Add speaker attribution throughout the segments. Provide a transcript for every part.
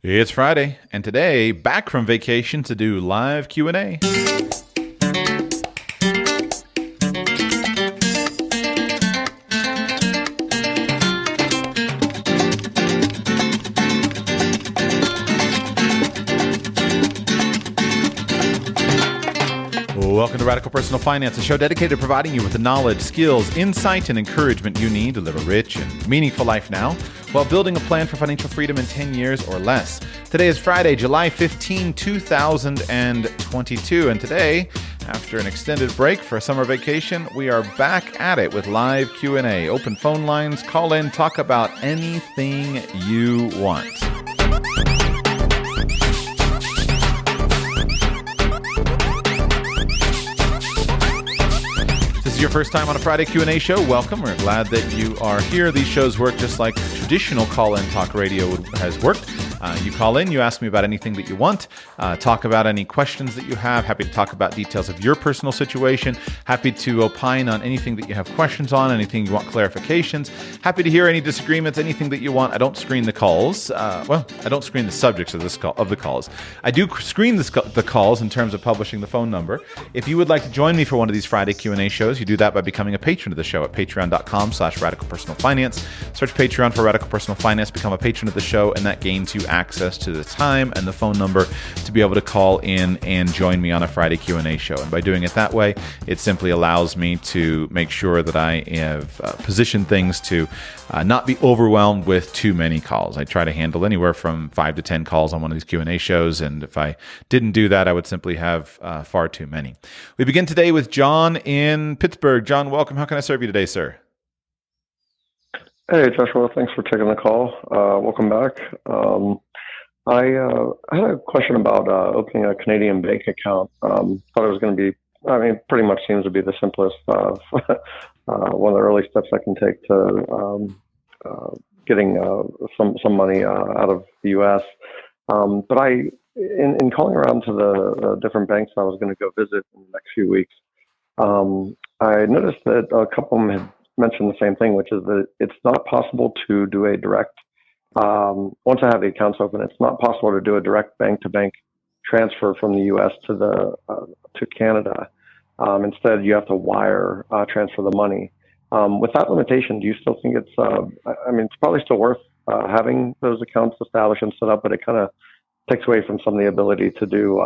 Speaker 1: It's Friday, and today, back from vacation to do live Q&A. Welcome to Radical Personal Finance, a show dedicated to providing you with the knowledge, skills, insight, and encouragement you need to live a rich and meaningful life now while building a plan for financial freedom in 10 years or less. Today is Friday, July 15, 2022, and today, after an extended break for a summer vacation, we are back at it with live Q&A. Open phone lines, call in, talk about anything you want. This is your first time on a Friday Q&A show. Welcome. We're glad that you are here. These shows work just like traditional call-in talk radio has worked. You call in, you ask me about anything that you want, talk about any questions that you have. Happy to talk about details of your personal situation. Happy to opine on anything that you have questions on, anything you want clarifications. Happy to hear any disagreements, anything that you want. I don't screen the calls. I don't screen the subjects of the calls. I do screen the calls in terms of publishing the phone number. If you would like to join me for one of these Friday Q&A shows, you do that by becoming a patron of the show at patreon.com/radicalpersonalfinance. Search Patreon for Radical Personal Finance, become a patron of the show, and that gains you access to the time and the phone number to be able to call in and join me on a Friday Q&A show. And by doing it that way, it simply allows me to make sure that I have positioned things to not be overwhelmed with too many calls. I try to handle anywhere from 5 to 10 calls on one of these Q&A shows, and if I didn't do that, I would simply have far too many. We begin today with John in Pittsburgh. John, welcome. How can I serve you today, sir?
Speaker 2: Hey, Joshua. Thanks for taking the call. Welcome back. I had a question about opening a Canadian bank account. Thought it was going to be, pretty much seems to be the simplest, one of the early steps I can take to getting some money out of the U.S. But in calling around to the different banks I was going to go visit in the next few weeks, I noticed that a couple of them had mentioned the same thing, which is that it's not possible to do a direct, once I have the accounts open, it's not possible to do a direct bank-to-bank transfer from the U.S. to Canada. Instead, you have to wire transfer the money. With that limitation, do you still think it's probably still worth having those accounts established and set up, but it kind of takes away from some of the ability to do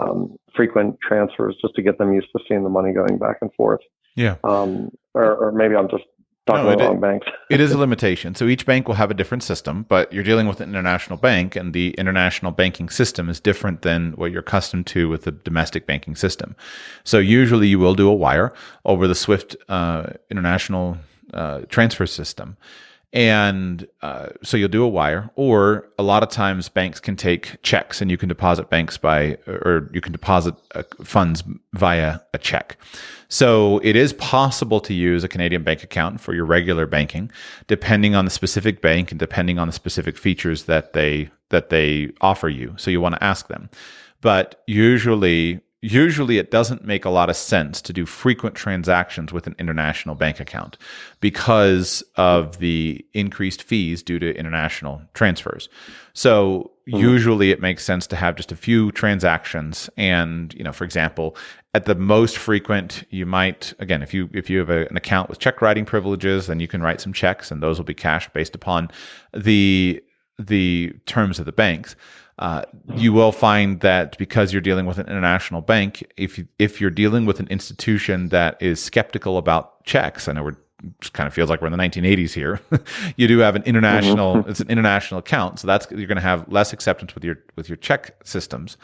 Speaker 2: frequent transfers just to get them used to seeing the money going back and forth.
Speaker 1: Yeah.
Speaker 2: Or maybe I'm just talking about the wrong banks.
Speaker 1: It is a limitation. So each bank will have a different system, but you're dealing with an international bank, and the international banking system is different than what you're accustomed to with the domestic banking system. So usually you will do a wire over the SWIFT international transfer system. And so you'll do a wire, or a lot of times banks can take checks, and you can deposit funds via a check. So it is possible to use a Canadian bank account for your regular banking, depending on the specific bank and depending on the specific features that they offer you. So you want to ask them. But usually it doesn't make a lot of sense to do frequent transactions with an international bank account because of the increased fees due to international transfers. So usually it makes sense to have just a few transactions. And, for example, at the most frequent, you might, again, if you have an account with check writing privileges, then you can write some checks, and those will be cashed based upon the terms of the banks. You will find that because you're dealing with an international bank, if you're dealing with an institution that is skeptical about checks, I know it kind of feels like we're in the 1980s here. You do have an international, it's an international account, so you're going to have less acceptance with your check systems.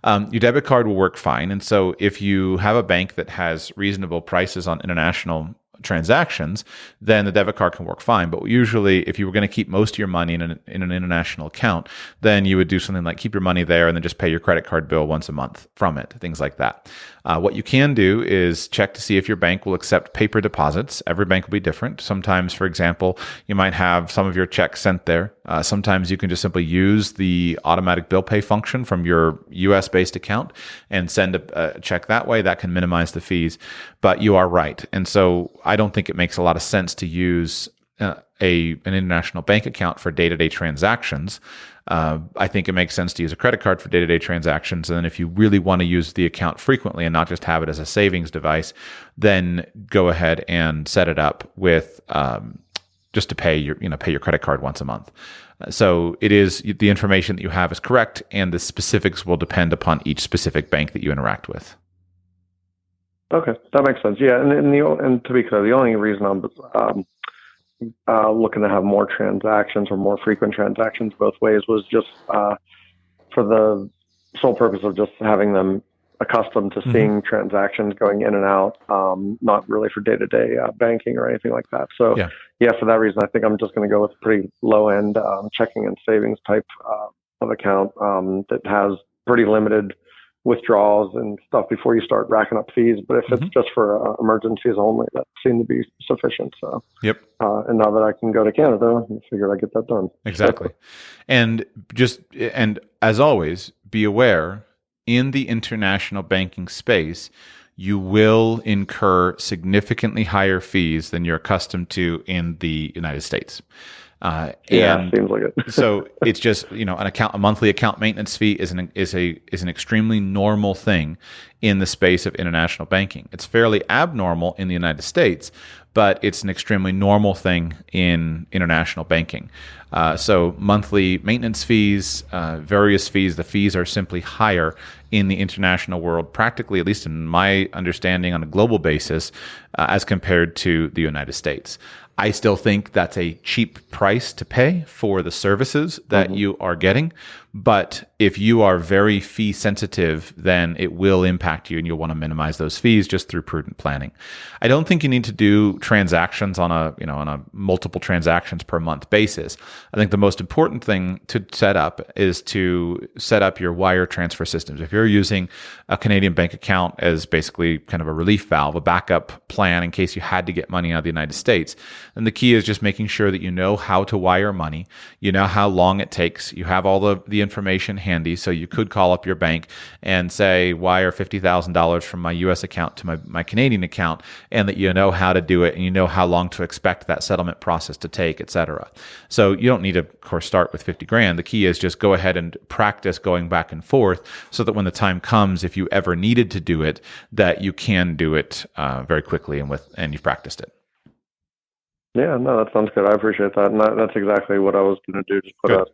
Speaker 1: Your debit card will work fine, and so if you have a bank that has reasonable prices on international transactions, then the debit card can work fine. But usually, if you were going to keep most of your money in an international account, then you would do something like keep your money there and then just pay your credit card bill once a month from it, things like that. What you can do is check to see if your bank will accept paper deposits. Every bank will be different. Sometimes, for example, you might have some of your checks sent there. Sometimes you can just simply use the automatic bill pay function from your US-based account and send a check that way. That can minimize the fees. But you are right. And so I don't think it makes a lot of sense to use an international bank account for day-to-day transactions. I think it makes sense to use a credit card for day-to-day transactions. And then if you really want to use the account frequently and not just have it as a savings device, then go ahead and set it up with just to pay your credit card once a month. So it is, the information that you have is correct, and the specifics will depend upon each specific bank that you interact with.
Speaker 2: Okay, that makes sense. Yeah, and to be clear, the only reason I'm looking to have more transactions or more frequent transactions both ways was just for the sole purpose of just having them accustomed to seeing transactions going in and out, not really for day-to-day banking or anything like that. So yeah, for that reason, I think I'm just going to go with a pretty low-end checking and savings type of account that has pretty limited withdrawals and stuff before you start racking up fees. But if it's just for emergencies only, that seemed to be sufficient. So and now that I can go to Canada, I figured I'd get that done.
Speaker 1: Exactly. And as always, be aware, in the international banking space, you will incur significantly higher fees than you're accustomed to in the United States.
Speaker 2: Seems like it.
Speaker 1: So it's just, a monthly account maintenance fee is an extremely normal thing in the space of international banking. It's fairly abnormal in the United States, but it's an extremely normal thing in international banking. So monthly maintenance fees, various fees, the fees are simply higher in the international world, practically, at least in my understanding, on a global basis, as compared to the United States. I still think that's a cheap price to pay for the services that you are getting. But if you are very fee sensitive, then it will impact you, and you'll want to minimize those fees just through prudent planning. I don't think you need to do transactions on a multiple transactions per month basis. I think the most important thing to set up is to set up your wire transfer systems. If you're using a Canadian bank account as basically kind of a relief valve, a backup plan in case you had to get money out of the United States, then the key is just making sure that you know how to wire money, you know how long it takes, you have all the information handy, so you could call up your bank and say, wire $50,000 from my U.S. account to my Canadian account, and that you know how to do it, and you know how long to expect that settlement process to take, etc. So you don't need to, of course, start with 50 grand. The key is just go ahead and practice going back and forth, so that when the time comes, if you ever needed to do it, that you can do it very quickly and you've practiced it.
Speaker 2: Yeah, no, that sounds good. I appreciate that, and that's exactly what I was going to do. Just put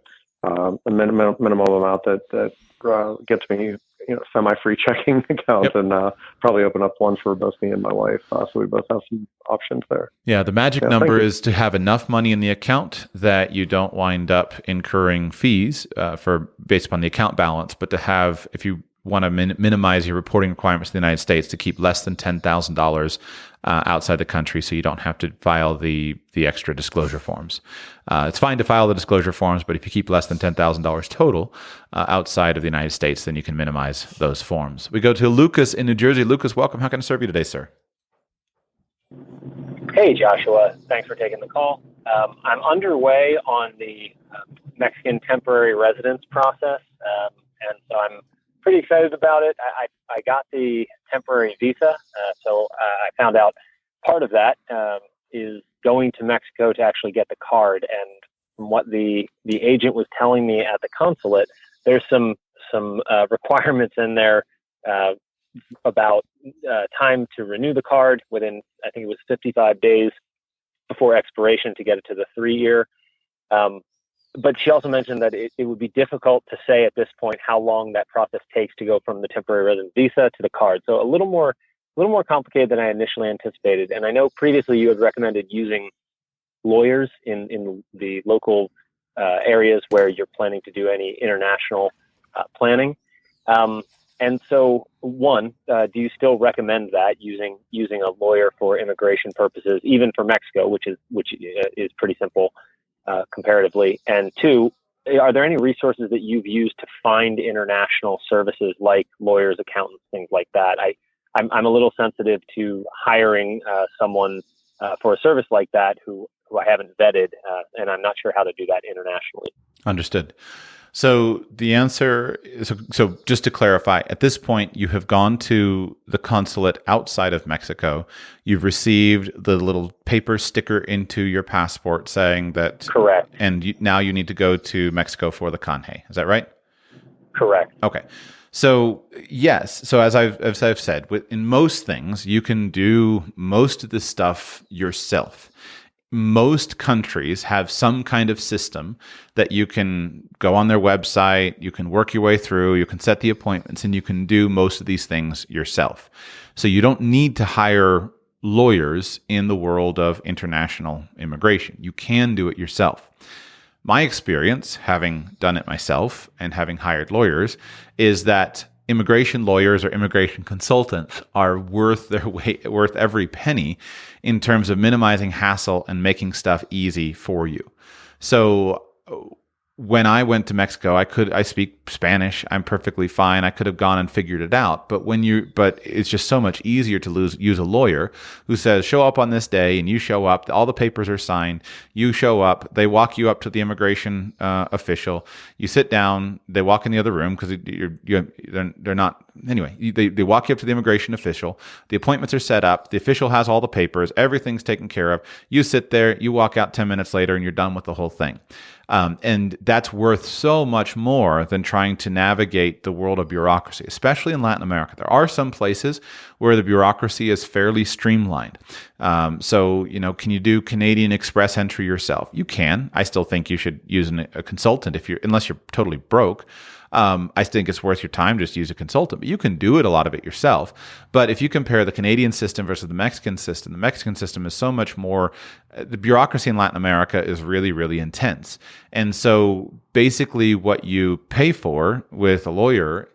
Speaker 2: a minimum amount that gets me, semi-free checking account, and probably open up one for both me and my wife, so we both have some options there.
Speaker 1: Yeah, the magic number is to have enough money in the account that you don't wind up incurring fees based upon the account balance, but to have, if you want to minimize your reporting requirements in the United States, to keep less than $10,000 outside the country, so you don't have to file the extra disclosure forms. It's fine to file the disclosure forms, but if you keep less than $10,000 total outside of the United States, then you can minimize those forms. We go to Lucas in New Jersey. Lucas, welcome. How can I serve you today, sir?
Speaker 3: Hey, Joshua. Thanks for taking the call. I'm underway on the Mexican temporary residence process, and so I'm pretty excited about it. I got the temporary visa, so I found out part of that is going to Mexico to actually get the card. And from what the agent was telling me at the consulate, there's some requirements in there about time to renew the card within, I think it was 55 days before expiration to get it to the 3-year. But she also mentioned that it would be difficult to say at this point how long that process takes to go from the temporary residence visa to the card. So a little more complicated than I initially anticipated. And I know previously you had recommended using lawyers in the local areas where you're planning to do any international planning. And so, do you still recommend that using a lawyer for immigration purposes, even for Mexico, which is pretty simple comparatively? And 2, are there any resources that you've used to find international services like lawyers, accountants, things like that? I'm a little sensitive to hiring someone for a service like that who I haven't vetted, and I'm not sure how to do that internationally.
Speaker 1: Understood. So the answer is, so just to clarify, at this point, you have gone to the consulate outside of Mexico. You've received the little paper sticker into your passport saying that.
Speaker 3: Correct.
Speaker 1: And now you need to go to Mexico for the canje. Is that right?
Speaker 3: Correct.
Speaker 1: Okay. So yes. So as I've said, in most things, you can do most of the stuff yourself. Most countries have some kind of system that you can go on their website, you can work your way through, you can set the appointments, and you can do most of these things yourself. So you don't need to hire lawyers in the world of international immigration. You can do it yourself. My experience, having done it myself and having hired lawyers, is that immigration lawyers or immigration consultants are worth their weight, worth every penny in terms of minimizing hassle and making stuff easy for you. So when I went to Mexico, I speak Spanish. I'm perfectly fine. I could have gone and figured it out. But it's just so much easier to use a lawyer who says, show up on this day, and you show up. All the papers are signed. You show up. They walk you up to the immigration official. You sit down. They walk in the other room because they're not. Anyway, they walk you up to the immigration official. The appointments are set up. The official has all the papers. Everything's taken care of. You sit there. You walk out 10 minutes later, and you're done with the whole thing. And that's worth so much more than trying to navigate the world of bureaucracy, especially in Latin America. There are some places where the bureaucracy is fairly streamlined. So, can you do Canadian Express entry yourself? You can. I still think you should use a consultant unless you're totally broke. I think it's worth your time just to use a consultant, but you can do a lot of it yourself. But if you compare the Canadian system versus the Mexican system is so much more, the bureaucracy in Latin America is really, really intense. And so basically what you pay for with a lawyer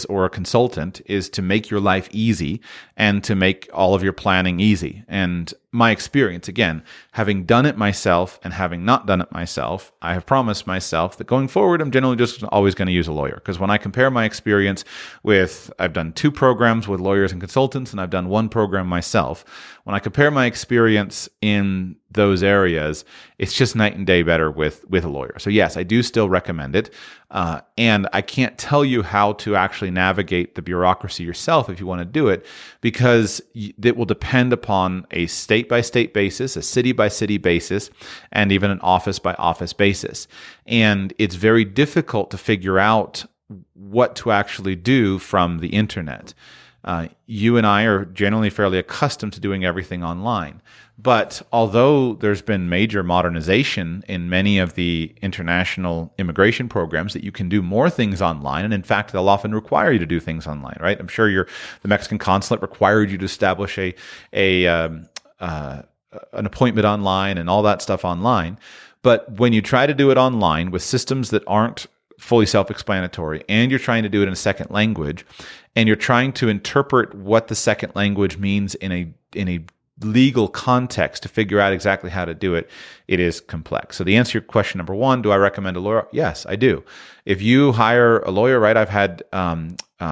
Speaker 1: or a consultant is to make your life easy and to make all of your planning easy. And my experience, again, having done it myself and having not done it myself, I have promised myself that going forward, I'm generally just always going to use a lawyer. Because when I compare my experience I've done 2 programs with lawyers and consultants, and I've done 1 program myself. When I compare my experience in those areas, it's just night and day better with a lawyer. So yes, I do still recommend it. And I can't tell you how to actually navigate the bureaucracy yourself if you want to do it, because it will depend upon a state-by-state basis, a city-by-city basis, and even an office-by-office basis. And it's very difficult to figure out what to actually do from the internet. You and I are generally fairly accustomed to doing everything online. But although there's been major modernization in many of the international immigration programs that you can do more things online, and in fact, they'll often require you to do things online, right? I'm sure the Mexican consulate required you to establish an appointment online and all that stuff online. But when you try to do it online with systems that aren't fully self-explanatory, and you're trying to do it in a second language, and you're trying to interpret what the second language means in a legal context to figure out exactly how to do it, it is complex. So the answer to your question number 1, do I recommend a lawyer? Yes, I do. If you hire a lawyer, right? I've had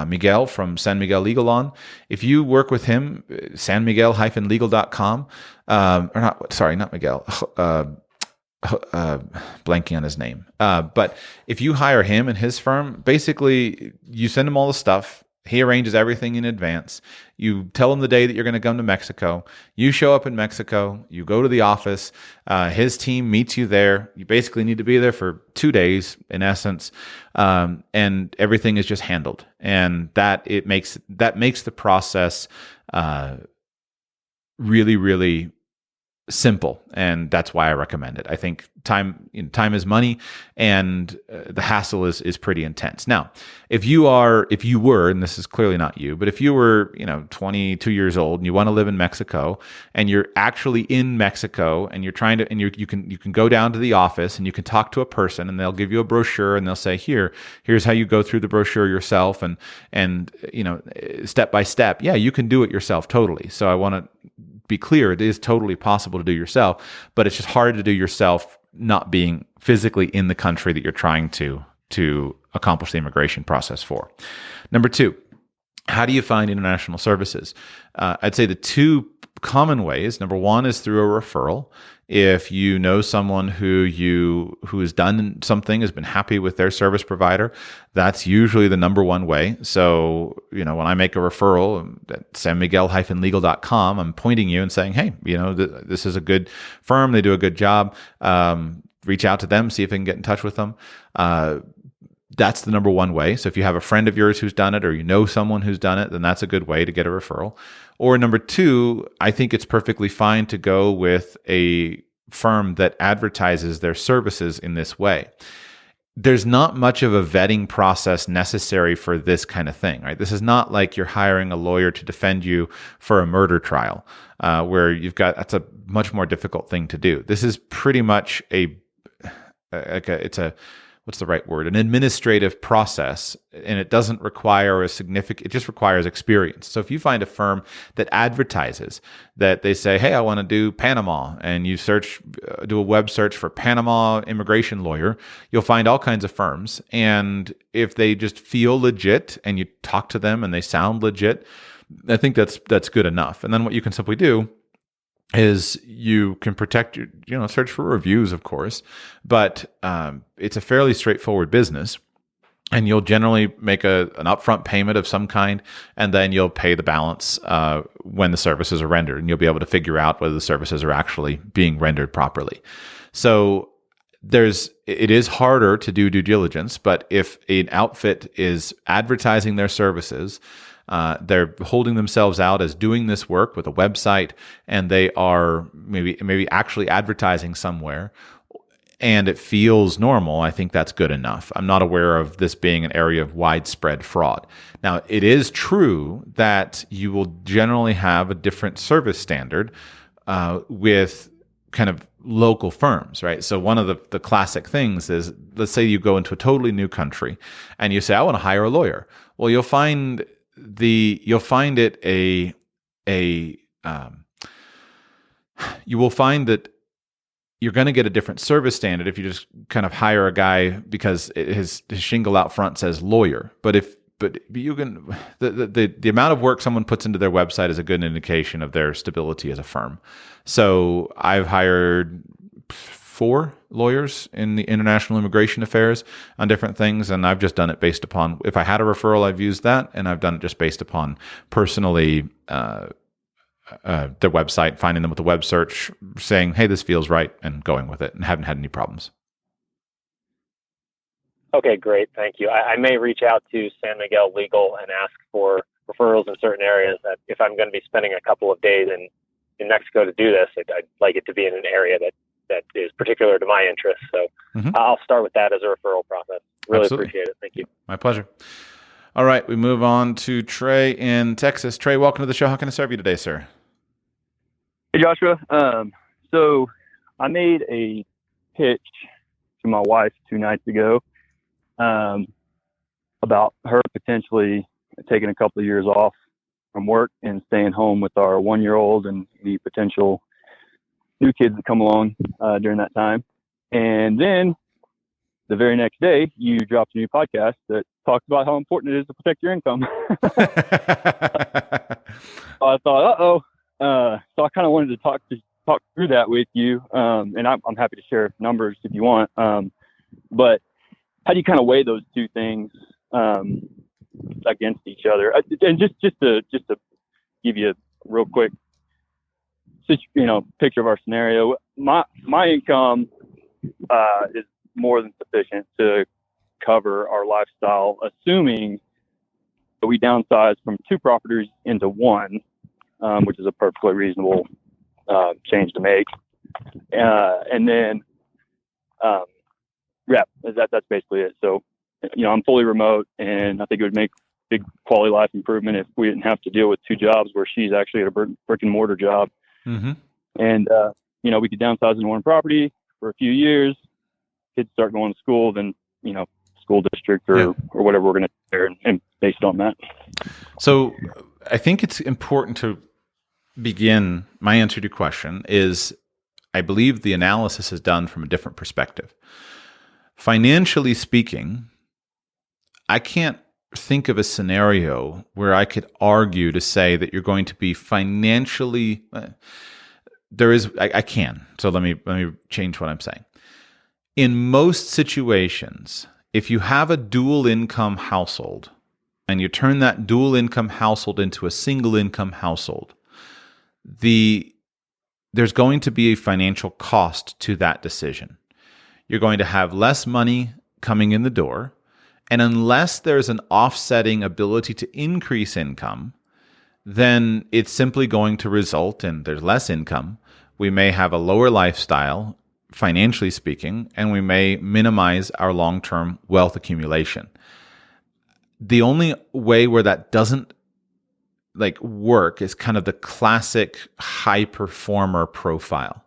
Speaker 1: Miguel from San Miguel Legal on. If you work with him, sanmiguel-legal.com, not Miguel, blanking on his name. But if you hire him and his firm, basically you send him all the stuff. He arranges everything in advance. You tell him the day that you're going to come to Mexico. You show up in Mexico. You go to the office. His team meets you there. You basically need to be there for 2 days, in essence, and everything is just handled. And that makes the process really, really simple, and that's why I recommend it. I think time is money, and the hassle is pretty intense. Now, if you were, and this is clearly not you, but if you were 22 years old and you want to live in Mexico, and you're actually in Mexico, and you're trying to, and you can go down to the office and you can talk to a person, and they'll give you a brochure, and they'll say, here's how you go through the brochure yourself, and step by step. Yeah, you can do it yourself totally. So I want to be clear, it is totally possible to do yourself, but it's just hard to do yourself not being physically in the country that you're trying to accomplish the immigration process for. Number 2, how do you find international services? I'd say the 2 common ways. Number one is through a referral. If you know someone who has done something, has been happy with their service provider, that's usually the number one way. So, when I make a referral at sanmiguel-legal.com, I'm pointing you and saying, hey, this is a good firm. They do a good job. Reach out to them, see if they can get in touch with them. That's the number one way. So if you have a friend of yours who's done it, or you know someone who's done it, then that's a good way to get a referral. Or number two, I think it's perfectly fine to go with a firm that advertises their services in this way. There's not much of a vetting process necessary for this kind of thing, right? This is not like you're hiring a lawyer to defend you for a murder trial, where that's a much more difficult thing to do. This is pretty much what's the right word? An administrative process, and it doesn't require it just requires experience. So if you find a firm that advertises that they say, hey, I want to do Panama, and you do a web search for Panama immigration lawyer, you'll find all kinds of firms. And if they just feel legit and you talk to them and they sound legit, I think that's good enough. And then what you can simply do is you can protect your, search for reviews, of course, but it's a fairly straightforward business, and you'll generally make an upfront payment of some kind, and then you'll pay the balance when the services are rendered, and you'll be able to figure out whether the services are actually being rendered properly. So it is harder to do due diligence, but if an outfit is advertising their services, they're holding themselves out as doing this work with a website, and they are maybe actually advertising somewhere, and it feels normal, I think that's good enough. I'm not aware of this being an area of widespread fraud. Now, it is true that you will generally have a different service standard with kind of local firms, right? So one of the classic things is, let's say you go into a totally new country and you say, I want to hire a lawyer. Well, you'll find you will find that you're going to get a different service standard if you just kind of hire a guy because his shingle out front says lawyer. But you can the amount of work someone puts into their website is a good indication of their stability as a firm. So I've hired 4 lawyers in the international immigration affairs on different things, and I've just done it based upon, if I had a referral, I've used that, and I've done it just based upon personally their website, finding them with a web search, saying, hey, this feels right, and going with it, and haven't had any problems.
Speaker 3: Okay, great. Thank you. I may reach out to San Miguel Legal and ask for referrals in certain areas. That if I'm going to be spending a couple of days in Mexico to do this, I'd like it to be in an area that is particular to my interests. So I'll start with that as a referral process. Really
Speaker 1: Absolutely.
Speaker 3: Appreciate it. Thank you.
Speaker 1: My pleasure. All right, we move on to Trey in Texas. Trey, welcome to the show. How can I serve you today, sir?
Speaker 4: Hey, Joshua. So I made a pitch to my wife 2 nights ago about her potentially taking a couple of years off from work and staying home with our 1-year-old and the potential new kids that come along during that time. And then the very next day, you dropped a new podcast that talks about how important it is to protect your income. I thought, so I kind of wanted to talk through that with you. And I'm happy to share numbers if you want. But how do you kind of weigh those two things against each other? And just to give you a real quick picture of our scenario, my income is more than sufficient to cover our lifestyle, assuming that we downsize from 2 properties into 1, which is a perfectly reasonable change to make. And then, that's basically it. So, I'm fully remote, and I think it would make big quality life improvement if we didn't have to deal with 2 jobs where she's actually at a brick and mortar job. Mm-hmm. And, we could downsize into 1 property for a few years, kids start going to school, then, school district or whatever we're going to do there, and based on that.
Speaker 1: So I think it's important to begin. My answer to your question is, I believe the analysis is done from a different perspective. Financially speaking, I can't think of a scenario where I could argue to say that you're going to be financially. I can. So let me change what I'm saying. In most situations, if you have a dual income household and you turn that dual income household into a single income household, there's going to be a financial cost to that decision. You're going to have less money coming in the door, and unless there's an offsetting ability to increase income, then it's simply going to result in there's less income. We may have a lower lifestyle, financially speaking, and we may minimize our long-term wealth accumulation. The only way where that doesn't work is kind of the classic high performer profile.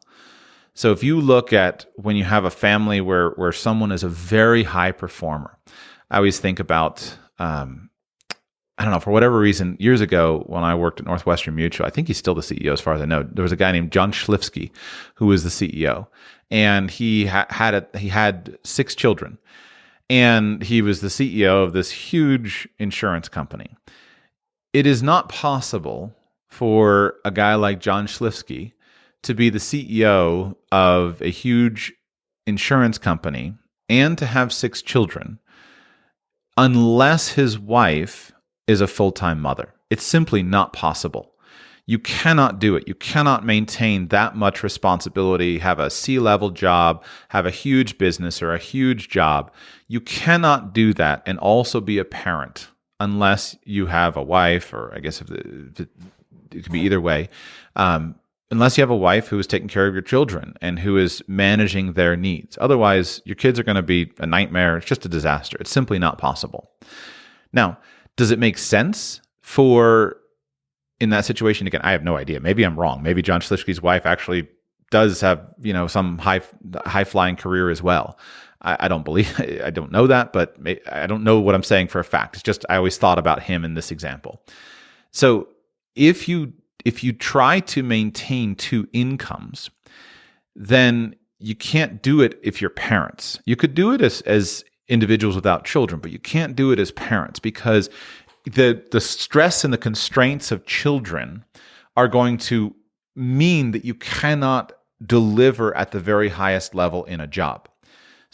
Speaker 1: So if you look at when you have a family where someone is a very high performer, I always think about, I don't know, for whatever reason, years ago when I worked at Northwestern Mutual, I think he's still the CEO as far as I know. There was a guy named John Schlifsky who was the CEO, and he had 6 children, and he was the CEO of this huge insurance company. It is not possible for a guy like John Schlifsky to be the CEO of a huge insurance company and to have 6 children unless his wife is a full-time mother. It's simply not possible. You cannot do it. You cannot maintain that much responsibility, have a C-level job, have a huge business or a huge job. You cannot do that and also be a parent unless you have a wife, or I guess it could be either way, unless you have a wife who is taking care of your children and who is managing their needs. Otherwise, your kids are going to be a nightmare. It's just a disaster. It's simply not possible. Now, does it make sense in that situation? Again, I have no idea. Maybe I'm wrong. Maybe John Schlifsky's wife actually does have, some high flying career as well. I don't know that, but I don't know what I'm saying for a fact. It's just I always thought about him in this example. So if you try to maintain 2 incomes, then you can't do it if you're parents. You could do it as individuals without children, but you can't do it as parents because the stress and the constraints of children are going to mean that you cannot deliver at the very highest level in a job.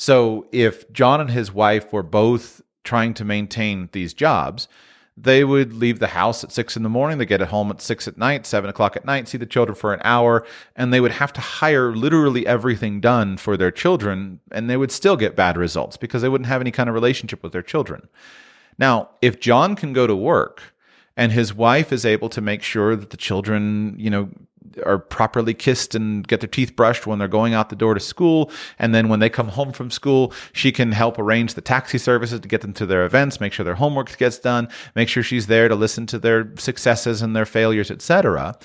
Speaker 1: So if John and his wife were both trying to maintain these jobs, they would leave the house at 6 a.m. They get at home at 6 p.m, 7 o'clock at night, see the children for an hour, and they would have to hire literally everything done for their children, and they would still get bad results because they wouldn't have any kind of relationship with their children. Now, if John can go to work and his wife is able to make sure that the children, are properly kissed and get their teeth brushed when they're going out the door to school, and then when they come home from school, she can help arrange the taxi services to get them to their events, make sure their homework gets done, make sure she's there to listen to their successes and their failures, etc.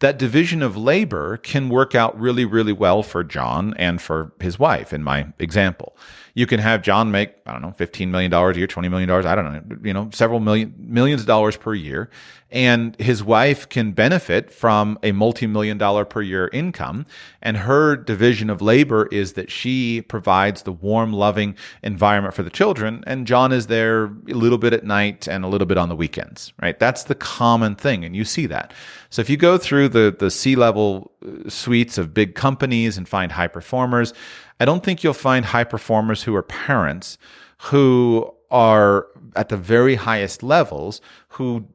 Speaker 1: That division of labor can work out really, really well for John and for his wife, in my example. You can have John make, $15 million a year, $20 million, several millions of dollars per year. And his wife can benefit from a multi-million-dollar per year income. And her division of labor is that she provides the warm, loving environment for the children. And John is there a little bit at night and a little bit on the weekends, right? That's the common thing. And you see that. So if you go through the C-level suites of big companies and find high performers, I don't think you'll find high performers who are parents who are at the very highest levels who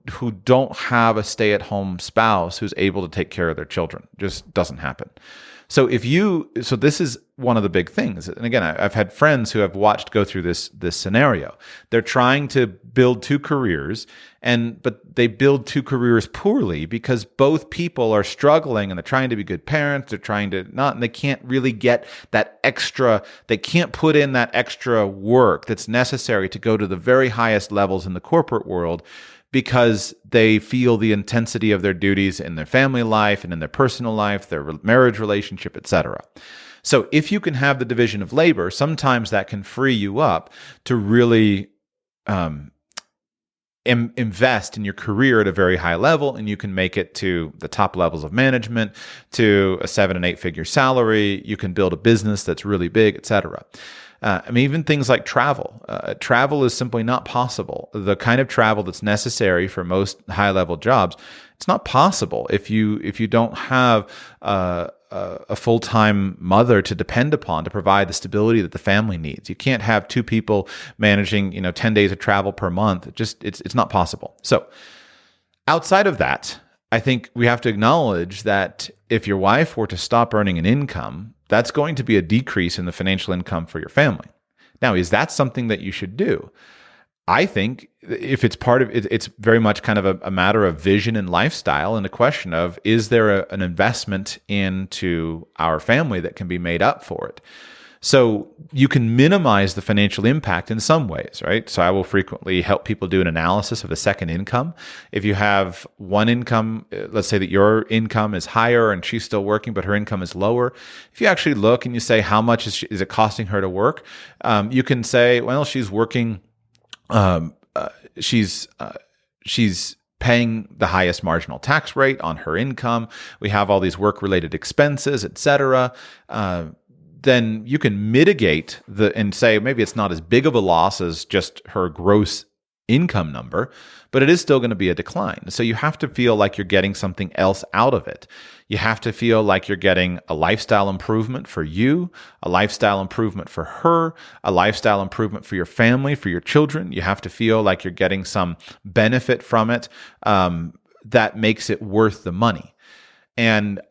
Speaker 1: don't have a stay-at-home spouse who's able to take care of their children. Just doesn't happen. So this is one of the big things. And again, I've had friends who have watched go through this scenario. They're trying to build 2 careers, but they build 2 careers poorly because both people are struggling and they're trying to be good parents. They're trying to not, and they can't really get that extra, they can't put in that extra work that's necessary to go to the very highest levels in the corporate world because they feel the intensity of their duties in their family life and in their personal life, their marriage relationship, etc. So if you can have the division of labor, sometimes that can free you up to really invest in your career at a very high level, and you can make it to the top levels of management, to a 7 and 8 figure salary. You can build a business that's really big, etc. Even things like travel. Travel is simply not possible. The kind of travel that's necessary for most high-level jobs, it's not possible if you don't have a full-time mother to depend upon to provide the stability that the family needs. You can't have two people managing 10 days of travel per month. It's not possible. So outside of that, I think we have to acknowledge that if your wife were to stop earning an income, that's going to be a decrease in the financial income for your family. Now, is that something that you should do? I think if it's part of it, it's very much kind of a matter of vision and lifestyle, and a question of, is there an investment into our family that can be made up for it? So you can minimize the financial impact in some ways, right? So I will frequently help people do an analysis of the second income. If you have one income, let's say that your income is higher and she's still working, but her income is lower. If you actually look and you say, how much is it costing her to work? You can say, well, she's working, she's paying the highest marginal tax rate on her income. We have all these work-related expenses, et cetera. Then you can mitigate and say maybe it's not as big of a loss as just her gross income number, but it is still going to be a decline. So you have to feel like you're getting something else out of it. You have to feel like you're getting a lifestyle improvement for you, a lifestyle improvement for her, a lifestyle improvement for your family, for your children. You have to feel like you're getting some benefit from it that makes it worth the money. And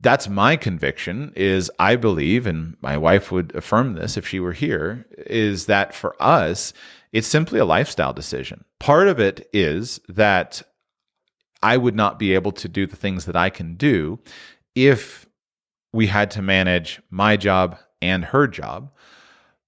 Speaker 1: that's my conviction, is I believe, and my wife would affirm this if she were here, is that for us, it's simply a lifestyle decision. Part of it is that I would not be able to do the things that I can do if we had to manage my job and her job.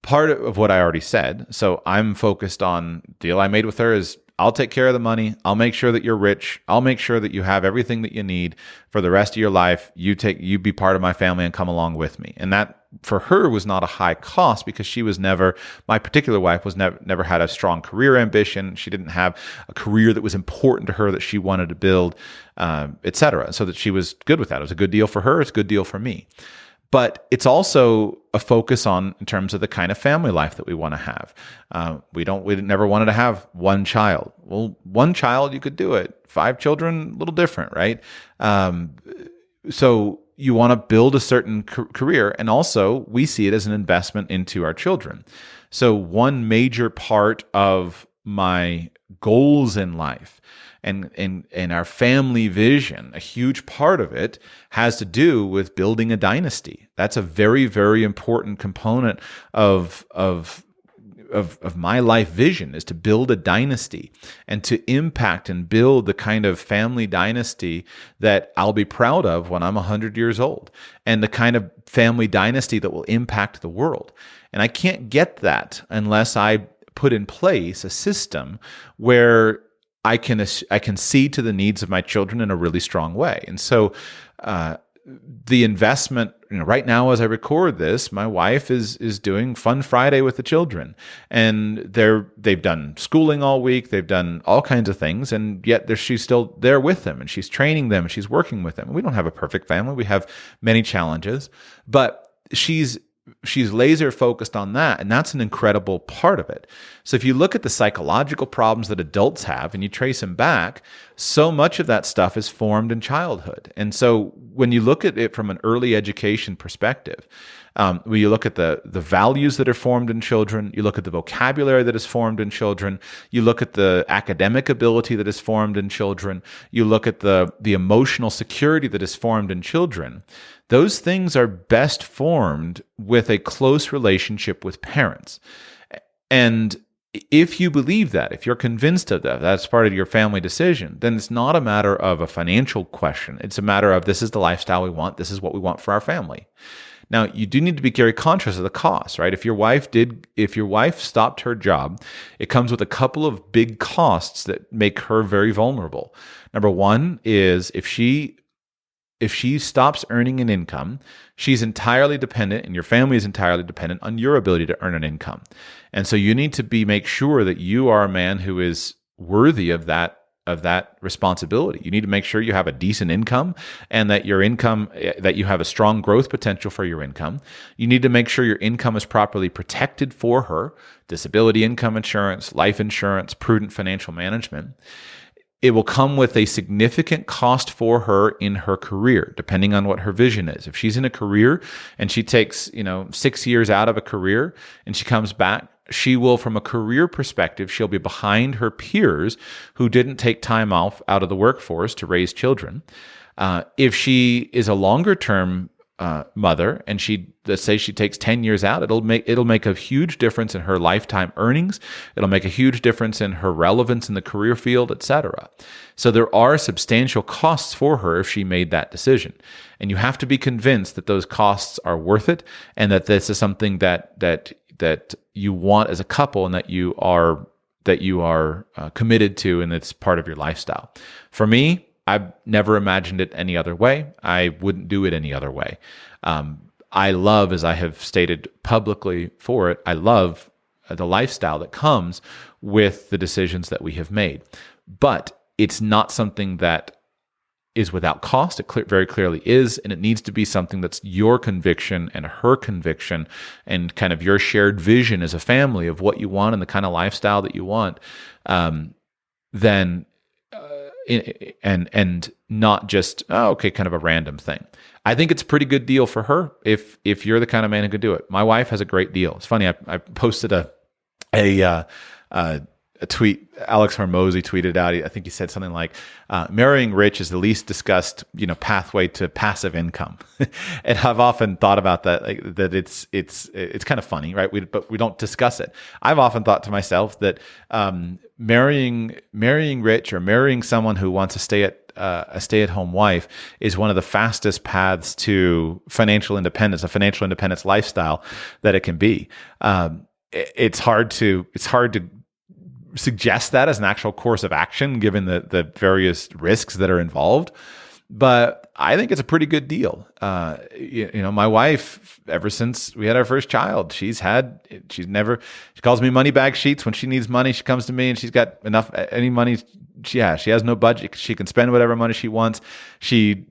Speaker 1: Part of what I already said, so I'm focused on, the deal I made with her is, I'll take care of the money. I'll make sure that you're rich. I'll make sure that you have everything that you need for the rest of your life. You be part of my family and come along with me. And that for her was not a high cost, because she was my particular wife was never had a strong career ambition. She didn't have a career that was important to her that she wanted to build, et cetera. So that she was good with that. It was a good deal for her. It's a good deal for me. But it's also a focus in terms of the kind of family life that we want to have. We never wanted to have one child. Well, one child, you could do it. 5 children, a little different, right? So you want to build a certain career, and also we see it as an investment into our children. So one major part of my goals in life and our family vision, a huge part of it has to do with building a dynasty. That's a very, very important component of my life vision, is to build a dynasty and to impact and build the kind of family dynasty that I'll be proud of when I'm 100 years old, and the kind of family dynasty that will impact the world. And I can't get that unless I put in place a system where I can see to the needs of my children in a really strong way. And so the investment, right now as I record this, my wife is doing Fun Friday with the children, and they've done schooling all week, they've done all kinds of things, and yet she's still there with them, and she's training them, and she's working with them. We don't have a perfect family. We have many challenges, but she's laser focused on that, and that's an incredible part of it. So if you look at the psychological problems that adults have and you trace them back, so much of that stuff is formed in childhood. And so when you look at it from an early education perspective, when you look at the values that are formed in children, you look at the vocabulary that is formed in children, you look at the academic ability that is formed in children, you look at the emotional security that is formed in children, those things are best formed with a close relationship with parents. And if you believe that, if you're convinced of that, that's part of your family decision, then it's not a matter of a financial question. It's a matter of, this is the lifestyle we want. This is what we want for our family. Now, you do need to be very conscious of the cost, right? If your wife stopped her job, it comes with a couple of big costs that make her very vulnerable. Number one is if she stops earning an income, she's entirely dependent, and your family is entirely dependent on your ability to earn an income. And so you need to make sure that you are a man who is worthy of that responsibility. You need to make sure you have a decent income and that that you have a strong growth potential for your income. You need to make sure your income is properly protected for her, disability income insurance, life insurance, prudent financial management. It will come with a significant cost for her in her career, depending on what her vision is. If she's in a career and she takes, 6 years out of a career and she comes back, she will, from a career perspective, she'll be behind her peers who didn't take time off out of the workforce to raise children. If she is a longer term mother and let's say she takes 10 years out, it'll make a huge difference in her lifetime earnings. It'll make a huge difference in her relevance in the career field, etc. So there are substantial costs for her if she made that decision. And you have to be convinced that those costs are worth it and that this is something that you want as a couple and that you are committed to and it's part of your lifestyle. For me, I've never imagined it any other way. I wouldn't do it any other way. I love, as I have stated publicly for it, I love the lifestyle that comes with the decisions that we have made. But it's not something that is without cost. It very clearly is, and it needs to be something that's your conviction and her conviction and kind of your shared vision as a family of what you want and the kind of lifestyle that you want. Then and not just kind of a random thing. I think it's a pretty good deal for her if you're the kind of man who could do it. My wife has a great deal. It's funny. I posted a tweet. Alex Hormozy tweeted out. I think he said something like, "Marrying rich is the least discussed, pathway to passive income." And I've often thought about that. That it's kind of funny, right? But we don't discuss it. I've often thought to myself that marrying rich or marrying someone who wants a stay-at-home wife is one of the fastest paths to financial independence, a financial independence lifestyle that it can be. It's hard to suggest that as an actual course of action, given the various risks that are involved. But I think it's a pretty good deal. My wife, ever since we had our first child, she calls me money bag sheets. When she needs money, she comes to me and she's got any money. She has no budget. She can spend whatever money she wants. She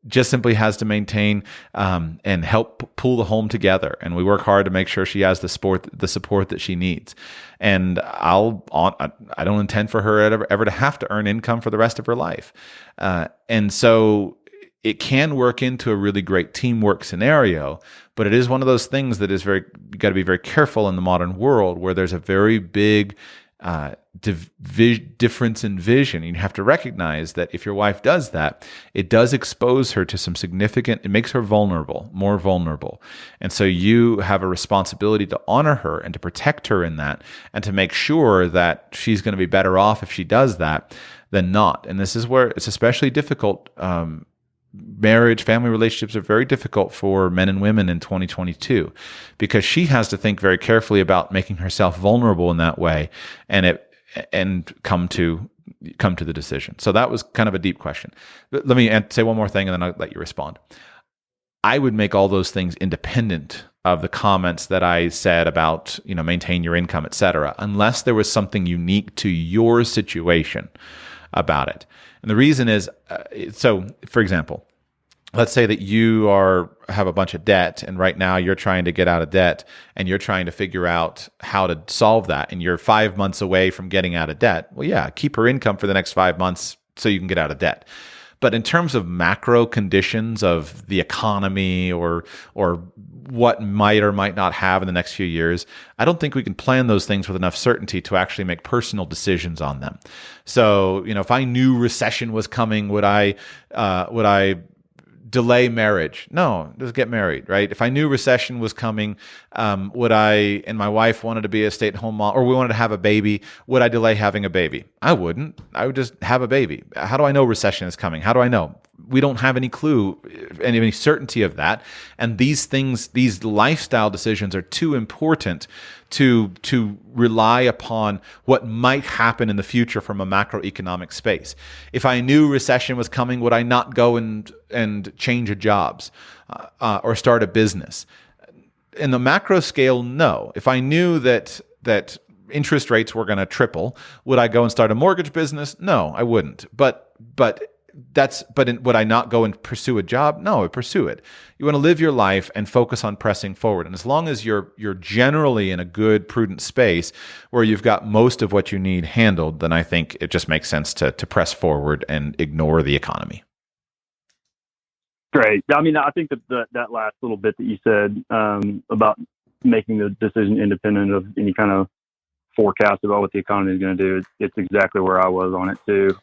Speaker 1: just simply has to maintain and help pull the home together. And we work hard to make sure she has the support that she needs. And I don't intend for her ever to have to earn income for the rest of her life. And so it can work into a really great teamwork scenario, but it is one of those things that you got to be very careful in the modern world where there's a very big difference in vision. You have to recognize that if your wife does that, it does expose her to it makes her more vulnerable. And so you have a responsibility to honor her and to protect her in that and to make sure that she's going to be better off if she does that than not. And this is where it's especially difficult. Family relationships are very difficult for men and women in 2022 because she has to think very carefully about making herself vulnerable in that way and come to the decision. So that was kind of a deep question. Let me say one more thing and then I'll let you respond. I would make all those things independent of the comments that I said about, maintain your income, et cetera, unless there was something unique to your situation about it. And the reason is, so for example, let's say that you have a bunch of debt and right now you're trying to get out of debt and you're trying to figure out how to solve that and you're 5 months away from getting out of debt. Well, yeah, keep her income for the next 5 months so you can get out of debt. But in terms of macro conditions of the economy or what might or might not have in the next few years, I don't think we can plan those things with enough certainty to actually make personal decisions on them. So, if I knew recession was coming, would I delay marriage? No, just get married, right? If I knew recession was coming, would I, and my wife wanted to be a stay-at-home mom, or we wanted to have a baby, would I delay having a baby? I wouldn't. I would just have a baby. How do I know recession is coming? How do I know? We don't have any clue, any certainty of that. And these lifestyle decisions are too important to rely upon what might happen in the future from a macroeconomic space. If I knew recession was coming, would I not go and change jobs or start a business? In the macro scale, no. If I knew that interest rates were going to triple, would I go and start a mortgage business? No, I wouldn't. But would I not go and pursue a job? No, I would pursue it. You want to live your life and focus on pressing forward. And as long as you're generally in a good, prudent space where you've got most of what you need handled, then I think it just makes sense to press forward and ignore the economy.
Speaker 4: Great. I mean, I think that last little bit that you said about making the decision independent of any kind of forecast about what the economy is going to do, it's exactly where I was on it too.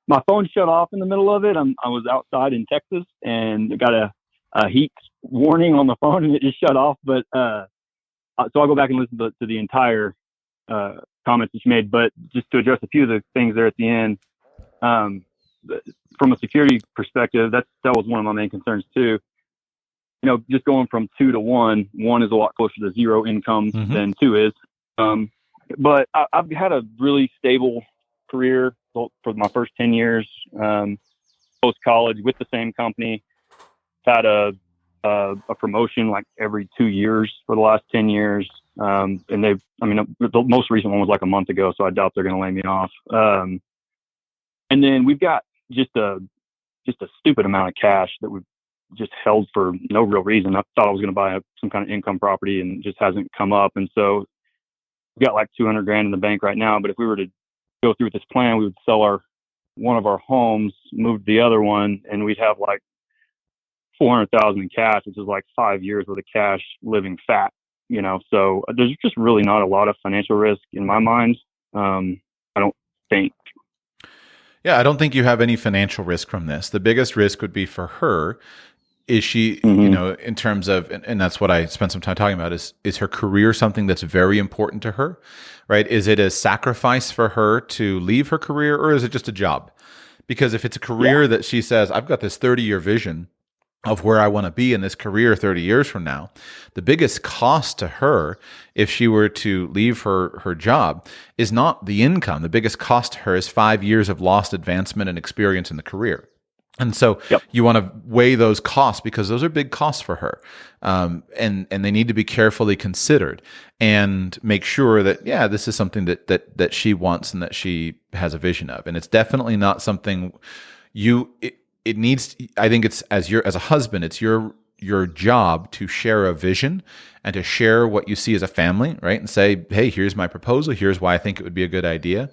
Speaker 4: My phone shut off in the middle of it. I was outside in Texas and it got a heat warning on the phone and it just shut off. But so I'll go back and listen to the entire comments that you made. But just to address a few of the things there at the end, from a security perspective, that was one of my main concerns too. You know, just going from 2 to 1 is a lot closer to zero income than 2 is. But I've had a really stable career for my first 10 years, post college with the same company. Had a promotion like every 2 years for the last 10 years. And the most recent one was like a month ago, so I doubt they're going to lay me off. And then we've got just a stupid amount of cash that we've just held for no real reason. I thought I was going to buy some kind of income property and it just hasn't come up. And so we've got like $200,000 in the bank right now. But if we were to go through with this plan, we would sell one of our homes, move to the other one, and we'd have like $400,000 in cash, which is like 5 years worth of cash living fat, you know. So there's just really not a lot of financial risk in my mind. I don't think.
Speaker 1: Yeah, I don't think you have any financial risk from this. The biggest risk would be for her. Is she, you know, in terms of, and that's what I spent some time talking about, is her career something that's very important to her, right? Is it a sacrifice for her to leave her career, or is it just a job? Because if it's a career that she says, I've got this 30-year vision of where I want to be in this career 30 years from now, the biggest cost to her, if she were to leave her job, is not the income. The biggest cost to her is 5 years of lost advancement and experience in the career. And so you want to weigh those costs because those are big costs for her. And they need to be carefully considered and make sure that, this is something that she wants and that she has a vision of. And it's definitely not something it needs, I think it's as a husband, it's your job to share a vision and to share what you see as a family, right? And say, hey, here's my proposal. Here's why I think it would be a good idea.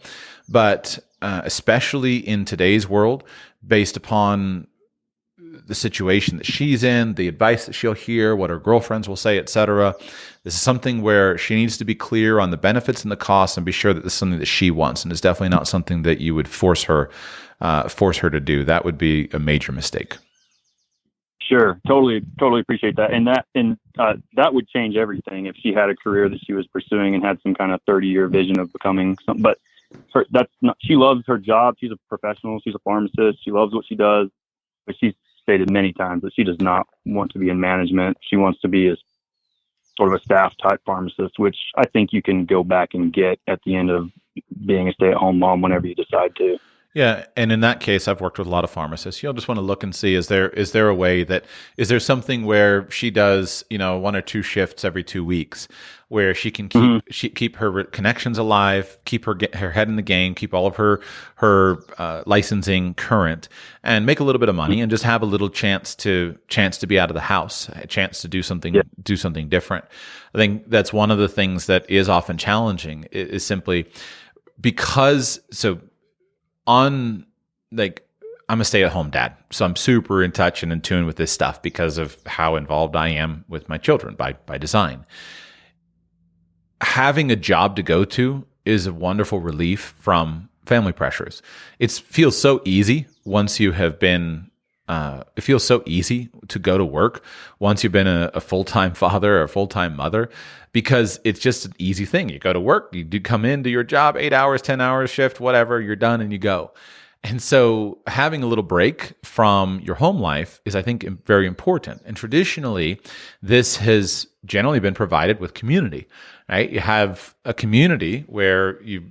Speaker 1: But especially in today's world, based upon the situation that she's in, the advice that she'll hear, what her girlfriends will say, etc. This is something where she needs to be clear on the benefits and the costs and be sure that this is something that she wants. And it's definitely not something that you would force her to do. That would be a major mistake.
Speaker 4: Sure. Totally appreciate that. And that would change everything if she had a career that she was pursuing and had some kind of 30-year vision of becoming something. But she loves her job. She's a professional. She's a pharmacist. She loves what she does, but she's stated many times that she does not want to be in management. She wants to be a sort of a staff type pharmacist, which I think you can go back and get at the end of being a stay-at-home mom whenever you decide to.
Speaker 1: Yeah, and in that case, I've worked with a lot of pharmacists. You'll just want to look and see, is there a way is there something where she does, 1 or 2 shifts every 2 weeks where she can keep her connections alive, keep her head in the game, keep all of her licensing current, and make a little bit of money and just have a little chance to be out of the house, a chance to do something different. I think that's one of the things that is often challenging is simply because I'm a stay-at-home dad, so I'm super in touch and in tune with this stuff because of how involved I am with my children by design. Having a job to go to is a wonderful relief from family pressures. It feels so easy once you have been. It feels so easy to go to work once you've been a full-time father or a full-time mother, because it's just an easy thing. You go to work, you do come into your job, 8 hours, 10 hours shift, whatever, you're done and you go. And so having a little break from your home life is, I think, very important. And traditionally, this has generally been provided with community, right? You have a community where you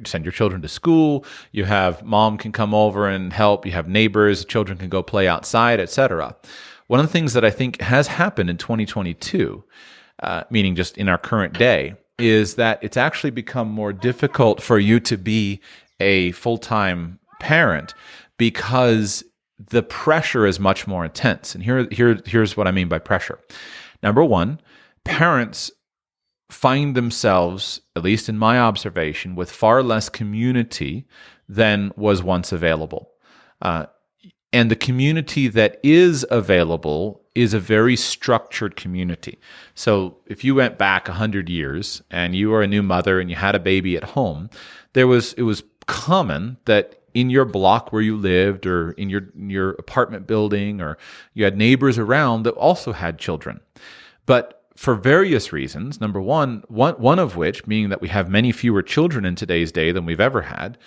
Speaker 1: send your children to school, you have mom can come over and help, you have neighbors, children can go play outside, etc. One of the things that I think has happened in 2022, meaning just in our current day, is that it's actually become more difficult for you to be a full-time parent because the pressure is much more intense. And here's what I mean by pressure. Number one, parents find themselves, at least in my observation, with far less community than was once available. And the community that is available is a very structured community. So if you went back 100 years and you were a new mother and you had a baby at home, it was common that in your block where you lived or in your apartment building, or you had neighbors around that also had children. But for various reasons, number one of which being that we have many fewer children in today's day than we've ever had,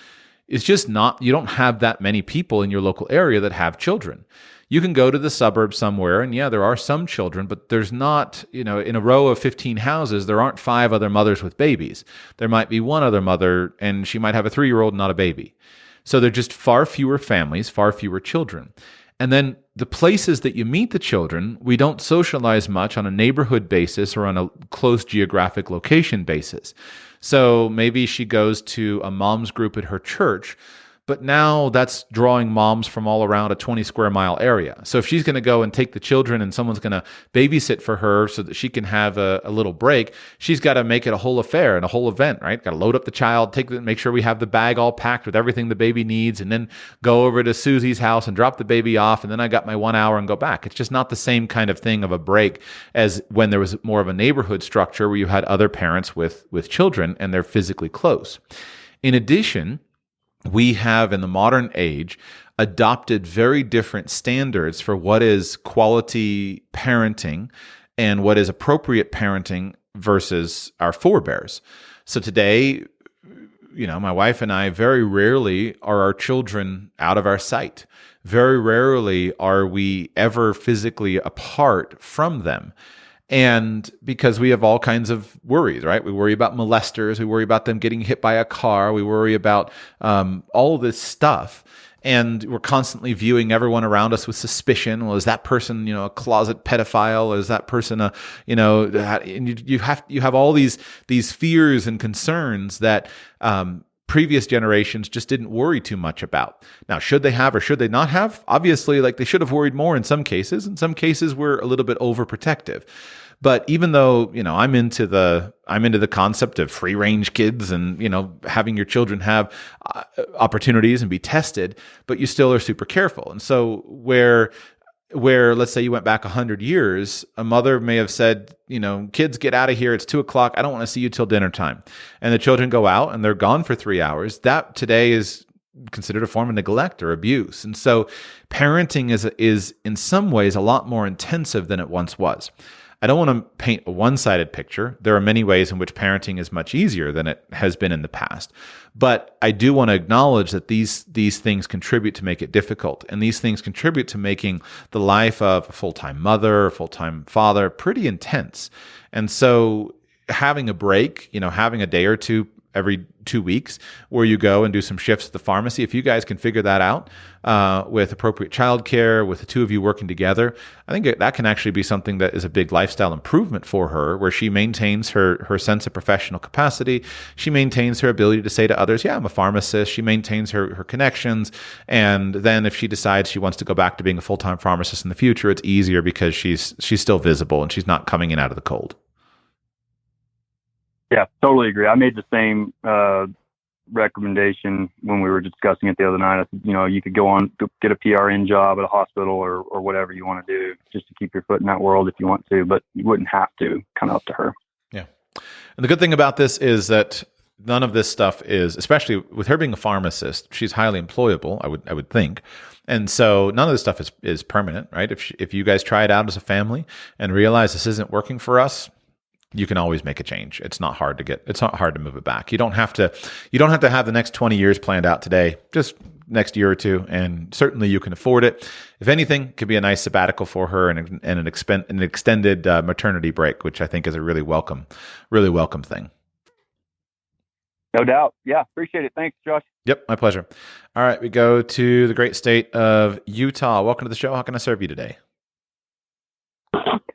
Speaker 1: is just not, you don't have that many people in your local area that have children. You can go to the suburbs somewhere, and yeah, there are some children, but there's not, in a row of 15 houses, there aren't 5 other mothers with babies. There might be one other mother, and she might have a 3-year-old, not a baby. So there are just far fewer families, far fewer children. And then the places that you meet the children, we don't socialize much on a neighborhood basis or on a close geographic location basis. So maybe she goes to a mom's group at her church, but now that's drawing moms from all around a 20 square mile area. So if she's going to go and take the children and someone's going to babysit for her so that she can have a little break, she's got to make it a whole affair and a whole event, right? Got to load up the child, make sure we have the bag all packed with everything the baby needs, and then go over to Susie's house and drop the baby off. And then I got my 1 hour and go back. It's just not the same kind of thing of a break as when there was more of a neighborhood structure where you had other parents with children and they're physically close. In addition, we have in the modern age adopted very different standards for what is quality parenting and what is appropriate parenting versus our forebears. So today, my wife and I, very rarely are our children out of our sight. Very rarely are we ever physically apart from them. And because we have all kinds of worries, right? We worry about molesters. We worry about them getting hit by a car. We worry about all this stuff. And we're constantly viewing everyone around us with suspicion. Well, is that person, a closet pedophile? Or is that person and you have all these fears and concerns that previous generations just didn't worry too much about. Now, should they have or should they not have? Obviously, they should have worried more in some cases. In some cases, we're a little bit overprotective. But even though, I'm into the concept of free range kids and, having your children have opportunities and be tested, but you still are super careful. And so where let's say you went back 100 years, a mother may have said, kids, get out of here. It's 2:00. I don't want to see you till dinner time. And the children go out and they're gone for 3 hours. That today is considered a form of neglect or abuse. And so parenting is in some ways a lot more intensive than it once was. I don't want to paint a one-sided picture. There are many ways in which parenting is much easier than it has been in the past. But I do want to acknowledge that these things contribute to make it difficult. And these things contribute to making the life of a full-time mother, a full-time father pretty intense. And so having a break, having a day or two every 2 weeks where you go and do some shifts at the pharmacy, if you guys can figure that out with appropriate childcare, with the two of you working together, I think that can actually be something that is a big lifestyle improvement for her, where she maintains her sense of professional capacity. She maintains her ability to say to others, yeah, I'm a pharmacist. She maintains her connections. And then if she decides she wants to go back to being a full-time pharmacist in the future, it's easier because she's still visible and she's not coming in out of the cold.
Speaker 4: Yeah, totally agree. I made the same recommendation when we were discussing it the other night. I said, you could go get a PRN job at a hospital or whatever you want to do just to keep your foot in that world if you want to, but you wouldn't have to, kind of up to her. Yeah.
Speaker 1: And the good thing about this is that none of this stuff is, especially with her being a pharmacist, she's highly employable, I would think. And so none of this stuff is permanent, right? If you guys try it out as a family and realize this isn't working for us, you can always make a change. It's not hard to move it back. You don't have to have the next 20 years planned out today, just next year or two. And certainly you can afford it. If anything, it could be a nice sabbatical for her and an extended maternity break, which I think is a really welcome thing.
Speaker 4: No doubt. Yeah. Appreciate it. Thanks, Josh.
Speaker 1: Yep. My pleasure. All right. We go to the great state of Utah. Welcome to the show. How can I serve you today?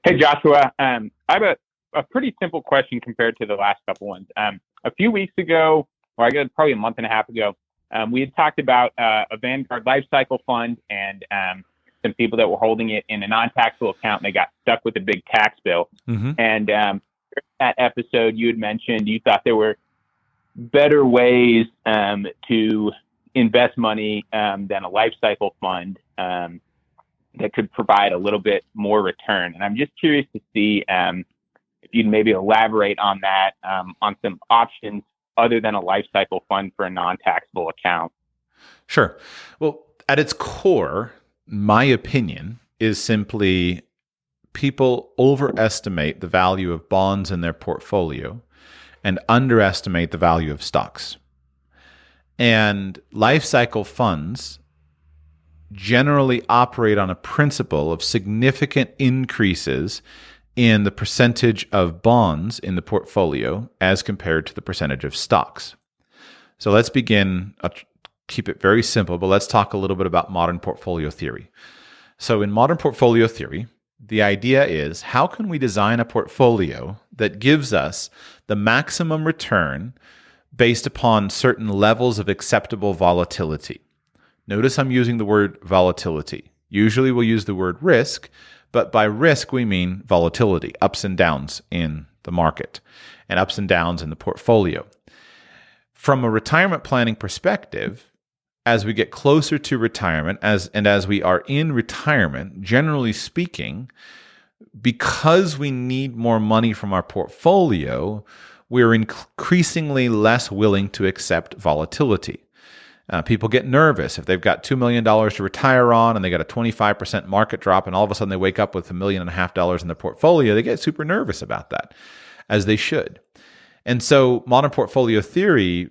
Speaker 5: Hey, Joshua. I have a a pretty simple question compared to the last couple ones. A few weeks ago, or I guess probably a month and a half ago, we had talked about a Vanguard lifecycle fund and some people that were holding it in a non-taxable account, and they got stuck with a big tax bill.
Speaker 1: Mm-hmm.
Speaker 5: And that episode, you had mentioned you thought there were better ways to invest money than a lifecycle fund that could provide a little bit more return. And I'm just curious to see if you'd maybe elaborate on that, on some options other than a lifecycle fund for a non-taxable account.
Speaker 1: Sure. Well, at its core, my opinion is simply people overestimate the value of bonds in their portfolio and underestimate the value of stocks. And life cycle funds generally operate on a principle of significant increases in the percentage of bonds in the portfolio as compared to the percentage of stocks. So let's begin, I'll keep it very simple, but let's talk a little bit about modern portfolio theory. So in modern portfolio theory, the idea is, how can we design a portfolio that gives us the maximum return based upon certain levels of acceptable volatility? Notice I'm using the word volatility. Usually we'll use the word risk, but by risk we mean volatility, ups and downs in the market and ups and downs in the portfolio. From a retirement planning perspective, as we get closer to retirement, as we are in retirement, generally speaking, because we need more money from our portfolio, we're increasingly less willing to accept volatility. People get nervous if they've got $2 million to retire on and they got a 25% market drop, and all of a sudden they wake up with $1.5 million in their portfolio. They get super nervous about that, as they should. And so modern portfolio theory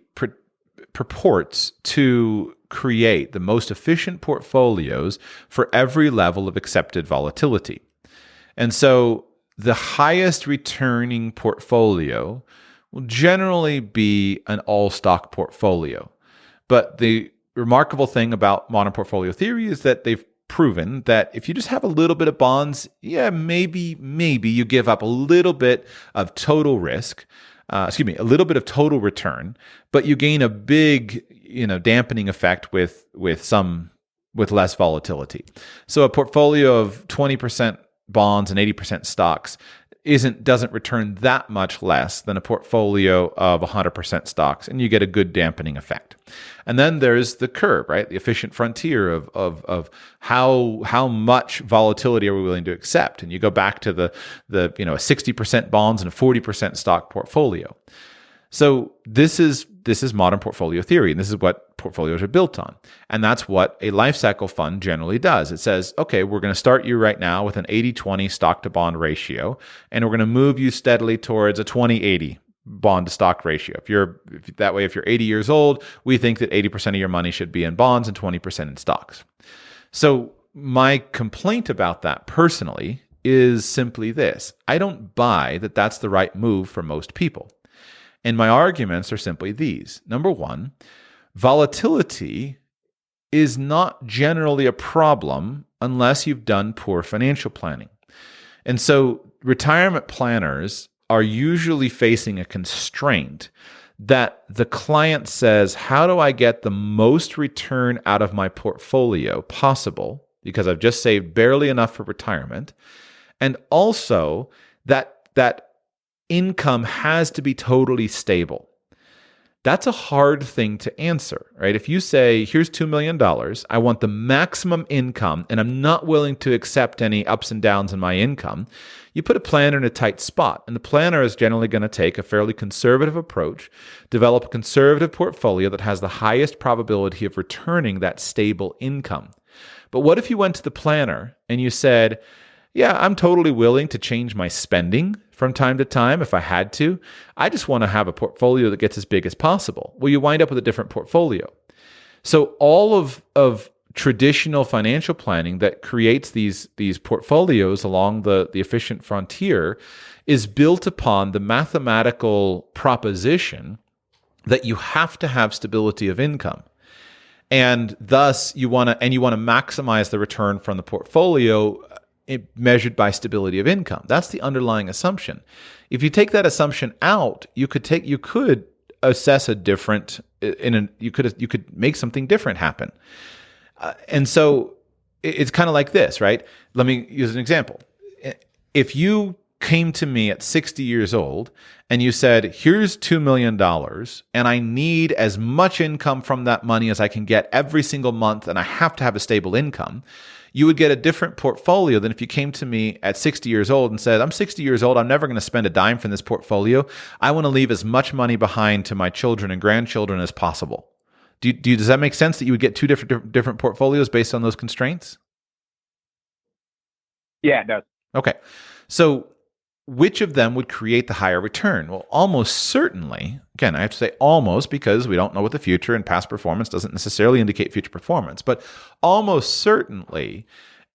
Speaker 1: purports to create the most efficient portfolios for every level of accepted volatility. And so the highest returning portfolio will generally be an all-stock portfolio. But the remarkable thing about modern portfolio theory is that they've proven that if you just have a little bit of bonds, maybe you give up a little bit of total risk, a little bit of total return, but you gain a big, dampening effect with less volatility. So a portfolio of 20% bonds and 80% stocks doesn't return that much less than a portfolio of 100% stocks, and you get a good dampening effect. And then there's the curve, right? The efficient frontier of how much volatility are we willing to accept? And you go back to the 60% bonds and a 40% stock portfolio. So this is modern portfolio theory, and this is what portfolios are built on. And that's what a life cycle fund generally does. It says, okay, we're going to start you right now with an 80-20 stock to bond ratio, and we're going to move you steadily towards a 20-80 bond to stock ratio. If you're 80 years old, we think that 80% of your money should be in bonds and 20% in stocks. So my complaint about that personally is simply this: I don't buy that that's the right move for most people. And my arguments are simply these. Number one, volatility is not generally a problem unless you've done poor financial planning. And so retirement planners are usually facing a constraint that the client says, how do I get the most return out of my portfolio possible, because I've just saved barely enough for retirement, and also that income has to be totally stable. That's a hard thing to answer, right? If you say, here's $2 million, I want the maximum income, and I'm not willing to accept any ups and downs in my income, you put a planner in a tight spot. And the planner is generally going to take a fairly conservative approach, develop a conservative portfolio that has the highest probability of returning that stable income. But what if you went to the planner and you said, yeah, I'm totally willing to change my spending from time to time if I had to. I just want to have a portfolio that gets as big as possible. Well, you wind up with a different portfolio. So all of traditional financial planning that creates these portfolios along the efficient frontier is built upon the mathematical proposition that you have to have stability of income. And thus you want to maximize the return from the portfolio measured by stability of income. That's the underlying assumption. If you take that assumption out, you could assess a different you could make something different happen. And so it's kind of like this, right? Let me use an example. If you came to me at 60 years old and you said, here's $2 million and I need as much income from that money as I can get every single month and I have to have a stable income, you would get a different portfolio than if you came to me at 60 years old and said, I'm 60 years old, I'm never going to spend a dime from this portfolio. I want to leave as much money behind to my children and grandchildren as possible. Does that make sense that you would get two different portfolios based on those constraints?
Speaker 5: Yeah, it does.
Speaker 1: Okay. So which of them would create the higher return? Well, almost certainly, again, I have to say almost because we don't know what the future, and past performance doesn't necessarily indicate future performance, but almost certainly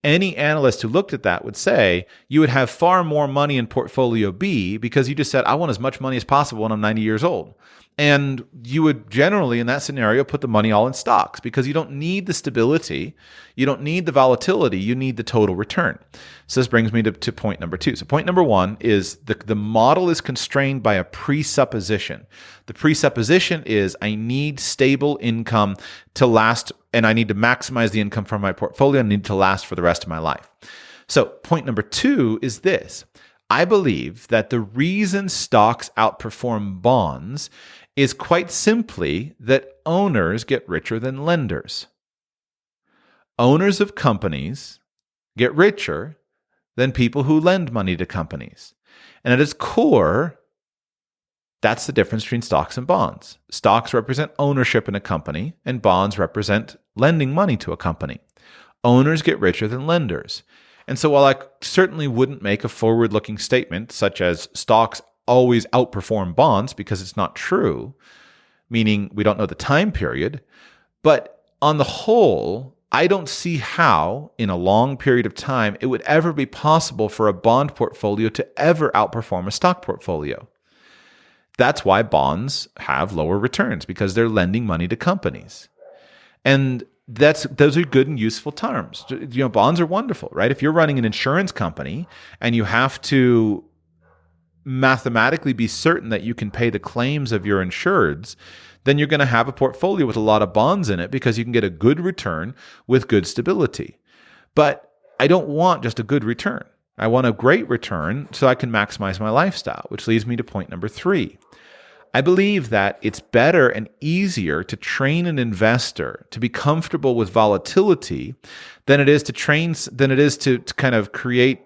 Speaker 1: any analyst who looked at that would say you would have far more money in portfolio B because you just said, I want as much money as possible when I'm 90 years old. And you would generally, in that scenario, put the money all in stocks because you don't need the stability, you don't need the volatility, you need the total return. So this brings me to point number 2. So point number 1 is the model is constrained by a presupposition. The presupposition is I need stable income to last, and I need to maximize the income from my portfolio and need to last for the rest of my life. So point number 2 is this. I believe that the reason stocks outperform bonds is quite simply that owners get richer than lenders. Owners of companies get richer than people who lend money to companies. And at its core, that's the difference between stocks and bonds. Stocks represent ownership in a company, and bonds represent lending money to a company. Owners get richer than lenders. And so while I certainly wouldn't make a forward-looking statement such as stocks always outperform bonds because it's not true, meaning we don't know the time period, but on the whole, I don't see how in a long period of time it would ever be possible for a bond portfolio to ever outperform a stock portfolio. That's why bonds have lower returns, because they're lending money to companies. And those are good and useful terms. Bonds are wonderful, right? If you're running an insurance company and you have to mathematically be certain that you can pay the claims of your insureds, then you're going to have a portfolio with a lot of bonds in it because you can get a good return with good stability. But I don't want just a good return. I want a great return so I can maximize my lifestyle, which leads me to point number 3. I believe that it's better and easier to train an investor to be comfortable with volatility than it is to kind of create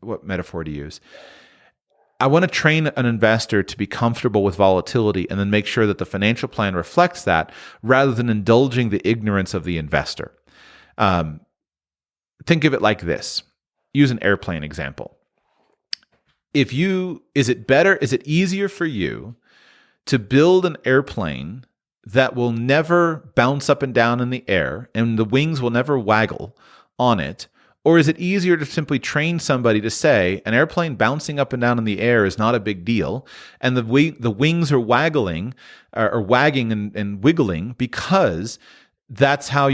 Speaker 1: what metaphor to use. I want to train an investor to be comfortable with volatility and then make sure that the financial plan reflects that rather than indulging the ignorance of the investor. Think of it like this. Use an airplane example. Is it easier for you to build an airplane that will never bounce up and down in the air and the wings will never waggle on it? Or is it easier to simply train somebody to say an airplane bouncing up and down in the air is not a big deal, and the wings are waggling or wagging and wiggling because that's how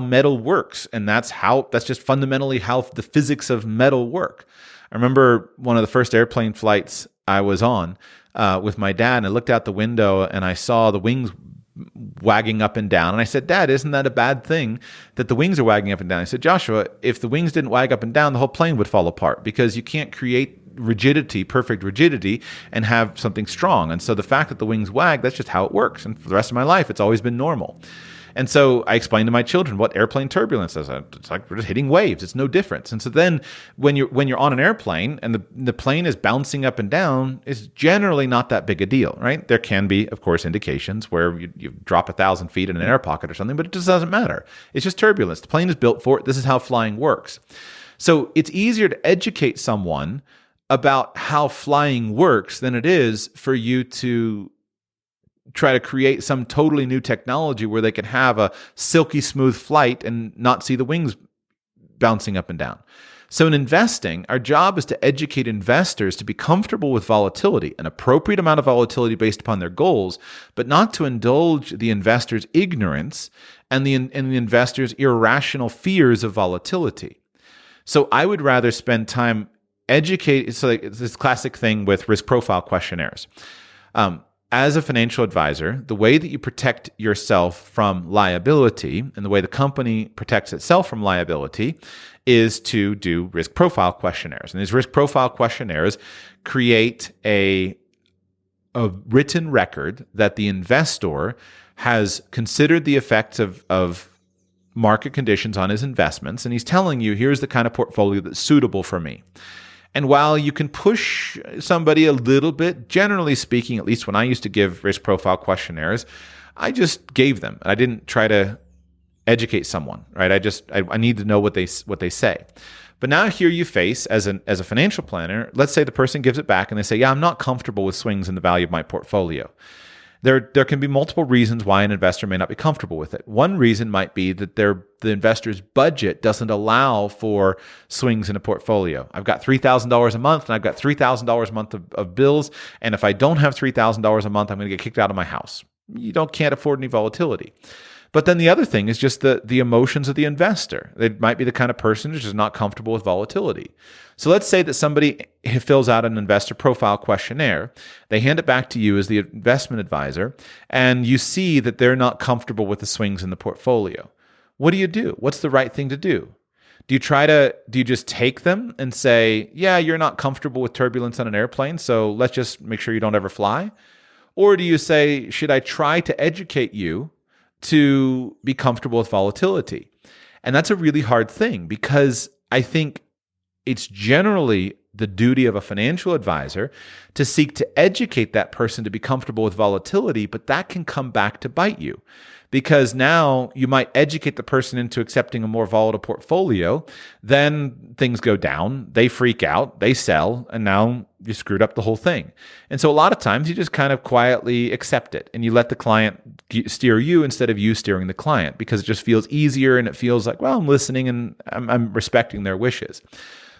Speaker 1: metal works, and that's just fundamentally how the physics of metal work. I remember one of the first airplane flights I was on with my dad, and I looked out the window and I saw the wings wagging up and down. And I said, Dad, isn't that a bad thing that the wings are wagging up and down? I said, Joshua, if the wings didn't wag up and down, the whole plane would fall apart because you can't create perfect rigidity, and have something strong. And so the fact that the wings wag, that's just how it works. And for the rest of my life, it's always been normal. And so I explained to my children what airplane turbulence is. It's like we're just hitting waves. It's no difference. And so then when you're on an airplane and the plane is bouncing up and down, it's generally not that big a deal, right? There can be, of course, indications where you drop 1,000 feet in an air pocket or something, but it just doesn't matter. It's just turbulence. The plane is built for it. This is how flying works. So it's easier to educate someone about how flying works than it is for you to try to create some totally new technology where they can have a silky smooth flight and not see the wings bouncing up and down. So in investing, our job is to educate investors to be comfortable with volatility, an appropriate amount of volatility based upon their goals, but not to indulge the investor's ignorance and the investor's irrational fears of volatility. So I would rather spend time educate. So like it's this classic thing with risk profile questionnaires. As a financial advisor, the way that you protect yourself from liability and the way the company protects itself from liability is to do risk profile questionnaires. And these risk profile questionnaires create a written record that the investor has considered the effects of market conditions on his investments, and he's telling you, here's the kind of portfolio that's suitable for me. And while you can push somebody a little bit, generally speaking, at least when I used to give risk profile questionnaires, I just gave them. I didn't try to educate someone, right? I need to know what they say. But now here you face, as a financial planner, let's say the person gives it back and they say, yeah, I'm not comfortable with swings in the value of my portfolio. There can be multiple reasons why an investor may not be comfortable with it. One reason might be that the investor's budget doesn't allow for swings in a portfolio. I've got $3,000 a month, and I've got $3,000 a month of bills, and if I don't have $3,000 a month, I'm going to get kicked out of my house. You can't afford any volatility. But then the other thing is just the emotions of the investor. They might be the kind of person who's just not comfortable with volatility. So let's say that somebody fills out an investor profile questionnaire. They hand it back to you as the investment advisor, and you see that they're not comfortable with the swings in the portfolio. What do you do? What's the right thing to do? Do you just take them and say, yeah, you're not comfortable with turbulence on an airplane, so let's just make sure you don't ever fly? Or do you say, should I try to educate you to be comfortable with volatility? And that's a really hard thing, because I think it's generally the duty of a financial advisor to seek to educate that person to be comfortable with volatility, but that can come back to bite you, because now you might educate the person into accepting a more volatile portfolio. Then things go down, they freak out, they sell, and now you screwed up the whole thing. And so a lot of times you just kind of quietly accept it and you let the client steer you instead of you steering the client, because it just feels easier and it feels like, well, I'm listening and I'm respecting their wishes.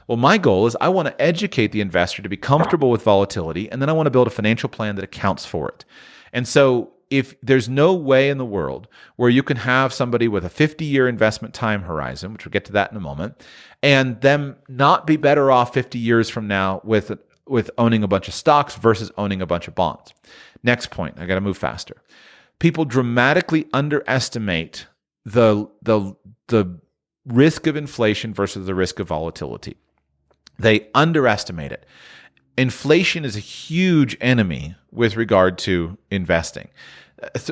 Speaker 1: Well, my goal is I want to educate the investor to be comfortable with volatility, and then I want to build a financial plan that accounts for it. And so if there's no way in the world where you can have somebody with a 50-year investment time horizon, which we'll get to that in a moment, and them not be better off 50 years from now with owning a bunch of stocks versus owning a bunch of bonds. Next point, I got to move faster. People dramatically underestimate the risk of inflation versus the risk of volatility. They underestimate it. Inflation is a huge enemy with regard to investing.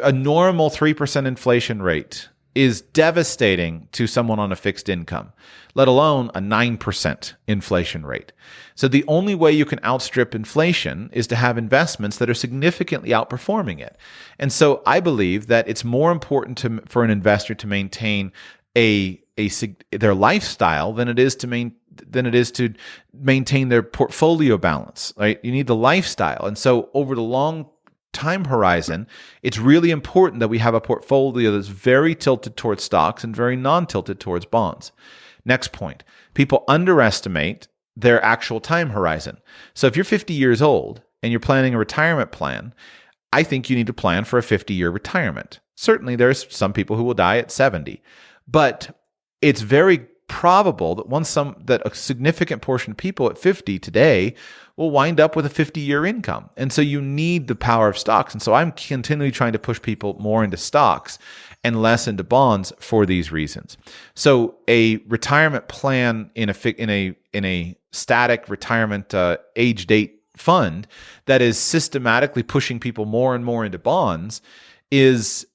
Speaker 1: A normal 3% inflation rate is devastating to someone on a fixed income, let alone a 9% inflation rate. So the only way you can outstrip inflation is to have investments that are significantly outperforming it. And so I believe that it's more important for an investor to maintain their lifestyle than it is to maintain their portfolio balance, right? You need the lifestyle. And so over the long time horizon, it's really important that we have a portfolio that's very tilted towards stocks and very non-tilted towards bonds. Next point, people underestimate their actual time horizon. So if you're 50 years old and you're planning a retirement plan, I think you need to plan for a 50-year retirement. Certainly there's some people who will die at 70, but it's very probable that a significant portion of people at 50 today will wind up with a 50-year income. And so you need the power of stocks. And so I'm continually trying to push people more into stocks and less into bonds for these reasons. So a retirement plan in a static retirement age date fund that is systematically pushing people more and more into bonds is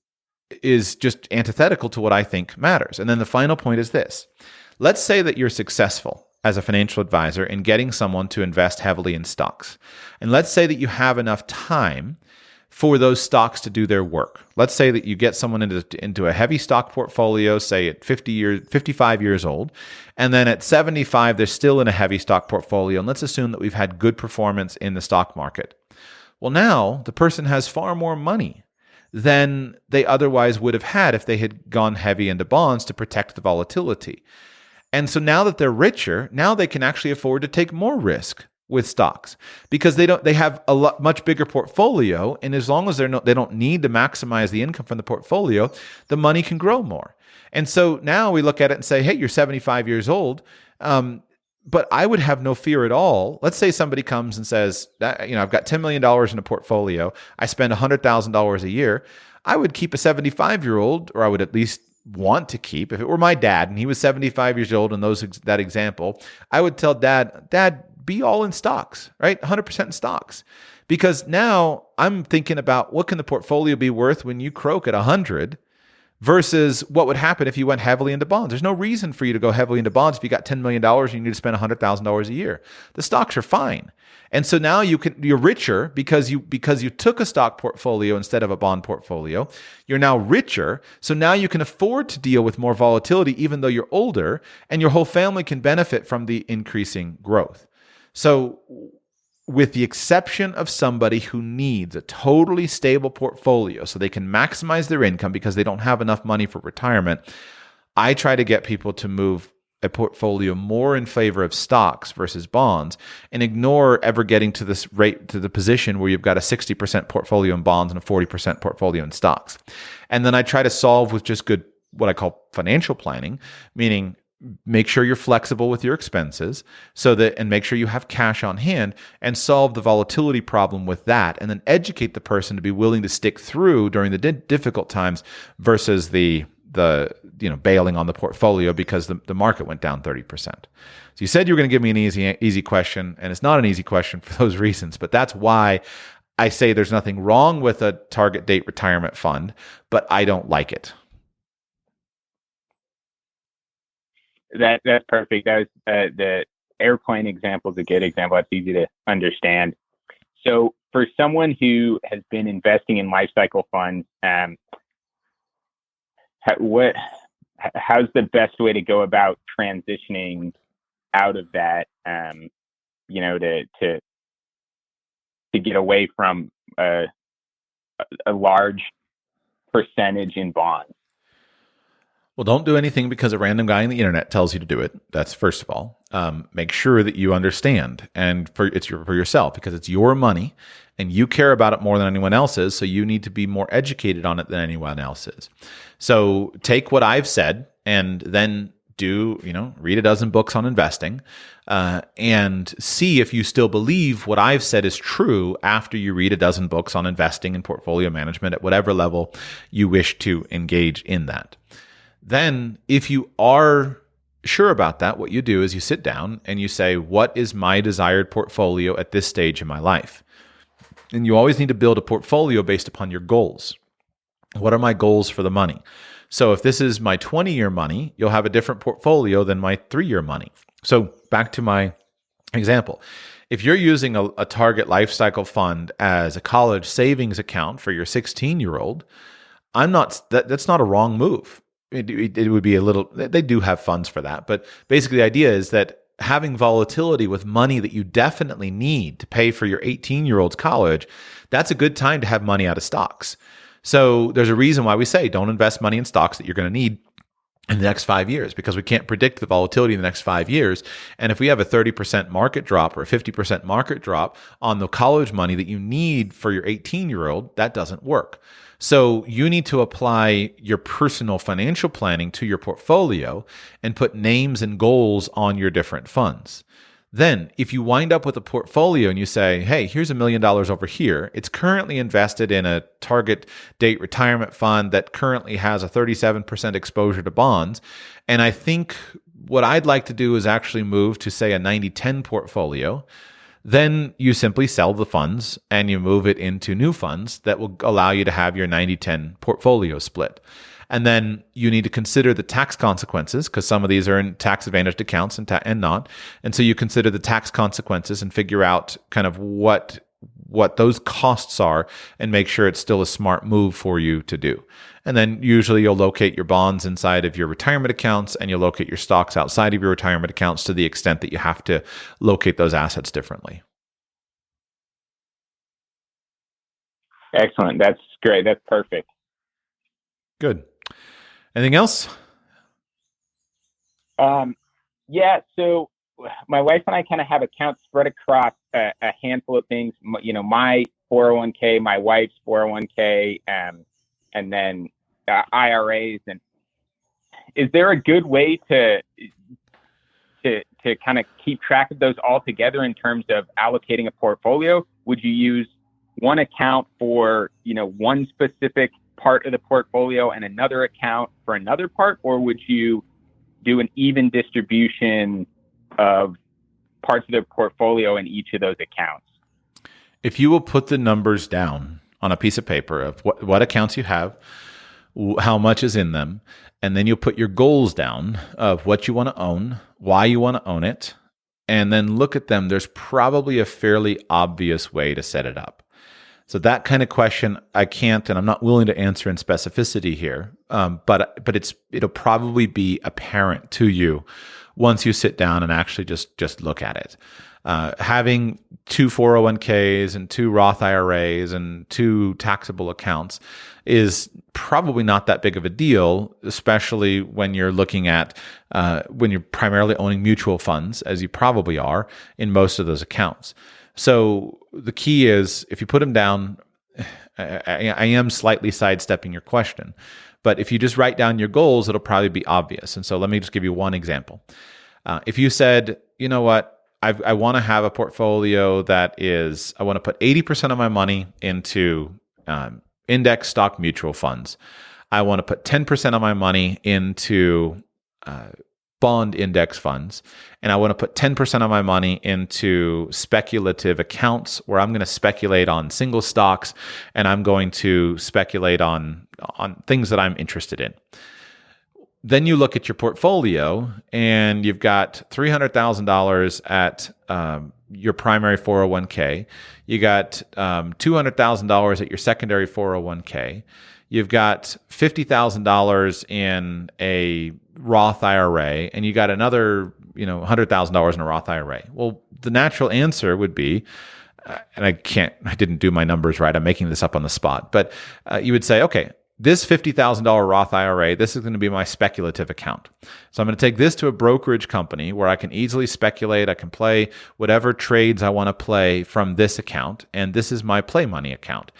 Speaker 1: just antithetical to what I think matters. And then the final point is this. Let's say that you're successful as a financial advisor in getting someone to invest heavily in stocks. And let's say that you have enough time for those stocks to do their work. Let's say that you get someone into a heavy stock portfolio, say at 55 years old, and then at 75, they're still in a heavy stock portfolio. And let's assume that we've had good performance in the stock market. Well, now the person has far more money than they otherwise would have had if they had gone heavy into bonds to protect the volatility. And so now that they're richer, now they can actually afford to take more risk with stocks because they have a much bigger portfolio, and as long as they don't need to maximize the income from the portfolio, the money can grow more. And so now we look at it and say, hey, you're 75 years old, but I would have no fear at all. Let's say somebody comes and says, I've got $10 million in a portfolio, I spend $100,000 a year. I would keep a 75-year-old, or I would at least want to keep. If it were my dad and he was 75 years old in that example, I would tell Dad, be all in stocks, right? 100% in stocks. Because now I'm thinking about what can the portfolio be worth when you croak at 100 versus what would happen if you went heavily into bonds. There's no reason for you to go heavily into bonds if you got $10 million and you need to spend $100,000 a year. The stocks are fine. And so now you're richer because you took a stock portfolio instead of a bond portfolio. You're now richer. So now you can afford to deal with more volatility even though you're older, and your whole family can benefit from the increasing growth. So with the exception of somebody who needs a totally stable portfolio so they can maximize their income because they don't have enough money for retirement, I try to get people to move a portfolio more in favor of stocks versus bonds and ignore ever getting to the position where you've got a 60% portfolio in bonds and a 40% portfolio in stocks. And then I try to solve with just good, what I call financial planning, meaning make sure you're flexible with your expenses and make sure you have cash on hand and solve the volatility problem with that, and then educate the person to be willing to stick through during the difficult times versus the bailing on the portfolio because the market went down 30%. So you said you were going to give me an easy question, and it's not an easy question for those reasons, but that's why I say there's nothing wrong with a target date retirement fund, but I don't like it.
Speaker 5: That's perfect. That was the airplane example is a good example. It's easy to understand. So for someone who has been investing in life cycle funds, how's the best way to go about transitioning out of that? To get away from a large percentage in bonds.
Speaker 1: Well, don't do anything because a random guy on the internet tells you to do it. That's first of all. Make sure that you understand, and for yourself, because it's your money and you care about it more than anyone else's. So you need to be more educated on it than anyone else is. So take what I've said and then read a dozen books on investing, and see if you still believe what I've said is true after you read a dozen books on investing and portfolio management at whatever level you wish to engage in that. Then, if you are sure about that, what you do is you sit down and you say, what is my desired portfolio at this stage in my life? And you always need to build a portfolio based upon your goals. What are my goals for the money? So if this is my 20-year money, you'll have a different portfolio than my 3-year money. So back to my example. If you're using a target life cycle fund as a college savings account for your 16-year-old, that's not a wrong move. It would be a little, they do have funds for that, but basically the idea is that having volatility with money that you definitely need to pay for your 18-year-old's college, that's a good time to have money out of stocks. So there's a reason why we say don't invest money in stocks that you're going to need in the next 5 years, because we can't predict the volatility in the next 5 years. And if we have a 30% market drop or a 50% market drop on the college money that you need for your 18-year-old, that doesn't work. So you need to apply your personal financial planning to your portfolio and put names and goals on your different funds. Then if you wind up with a portfolio and you say, hey, here's $1 million over here, it's currently invested in a target date retirement fund that currently has a 37% exposure to bonds. And I think what I'd like to do is actually move to, say, a 90-10 portfolio. Then you simply sell the funds and you move it into new funds that will allow you to have your 90-10 portfolio split. And then you need to consider the tax consequences, because some of these are in tax advantaged accounts and not. And so you consider the tax consequences and figure out kind of what those costs are and make sure it's still a smart move for you to do. And then usually you'll locate your bonds inside of your retirement accounts and you'll locate your stocks outside of your retirement accounts to the extent that you have to locate those assets differently.
Speaker 5: Excellent. That's great. That's perfect.
Speaker 1: Good. Anything else?
Speaker 5: Yeah, so my wife and I kind of have accounts spread across a handful of things. My 401k, my wife's 401k, and then IRAs. And is there a good way to kind of keep track of those all together in terms of allocating a portfolio? Would you use one account for one specific part of the portfolio and another account for another part, or would you do an even distribution of parts of the portfolio in each of those accounts?
Speaker 1: If you will put the numbers down on a piece of paper of what accounts you have, how much is in them, and then you'll put your goals down of what you want to own, why you want to own it, and then look at them, there's probably a fairly obvious way to set it up. So that kind of question, I can't, and I'm not willing to answer in specificity here, but it'll probably be apparent to you once you sit down and actually just look at it. Having 2 401ks and 2 Roth IRAs and 2 taxable accounts is probably not that big of a deal, especially when you're looking at when you're primarily owning mutual funds, as you probably are in most of those accounts. So the key is, if you put them down, I am slightly sidestepping your question, but if you just write down your goals, it'll probably be obvious. And so let me just give you one example. If you said, you know what, I want to have a portfolio that is, I want to put 80% of my money into index stock mutual funds. I want to put 10% of my money into bond index funds, and I want to put 10% of my money into speculative accounts where I'm going to speculate on single stocks and I'm going to speculate on things that I'm interested in. Then you look at your portfolio and you've got $300,000 at your primary 401k. You got $200,000 at your secondary 401k. You've got $50,000 in a Roth IRA, and you got another, $100,000 in a Roth IRA. Well, the natural answer would be, and I didn't do my numbers right, I'm making this up on the spot, but you would say, okay, this $50,000 Roth IRA, this is going to be my speculative account. So I'm going to take this to a brokerage company where I can easily speculate. I can play whatever trades I want to play from this account, and this is my play money account.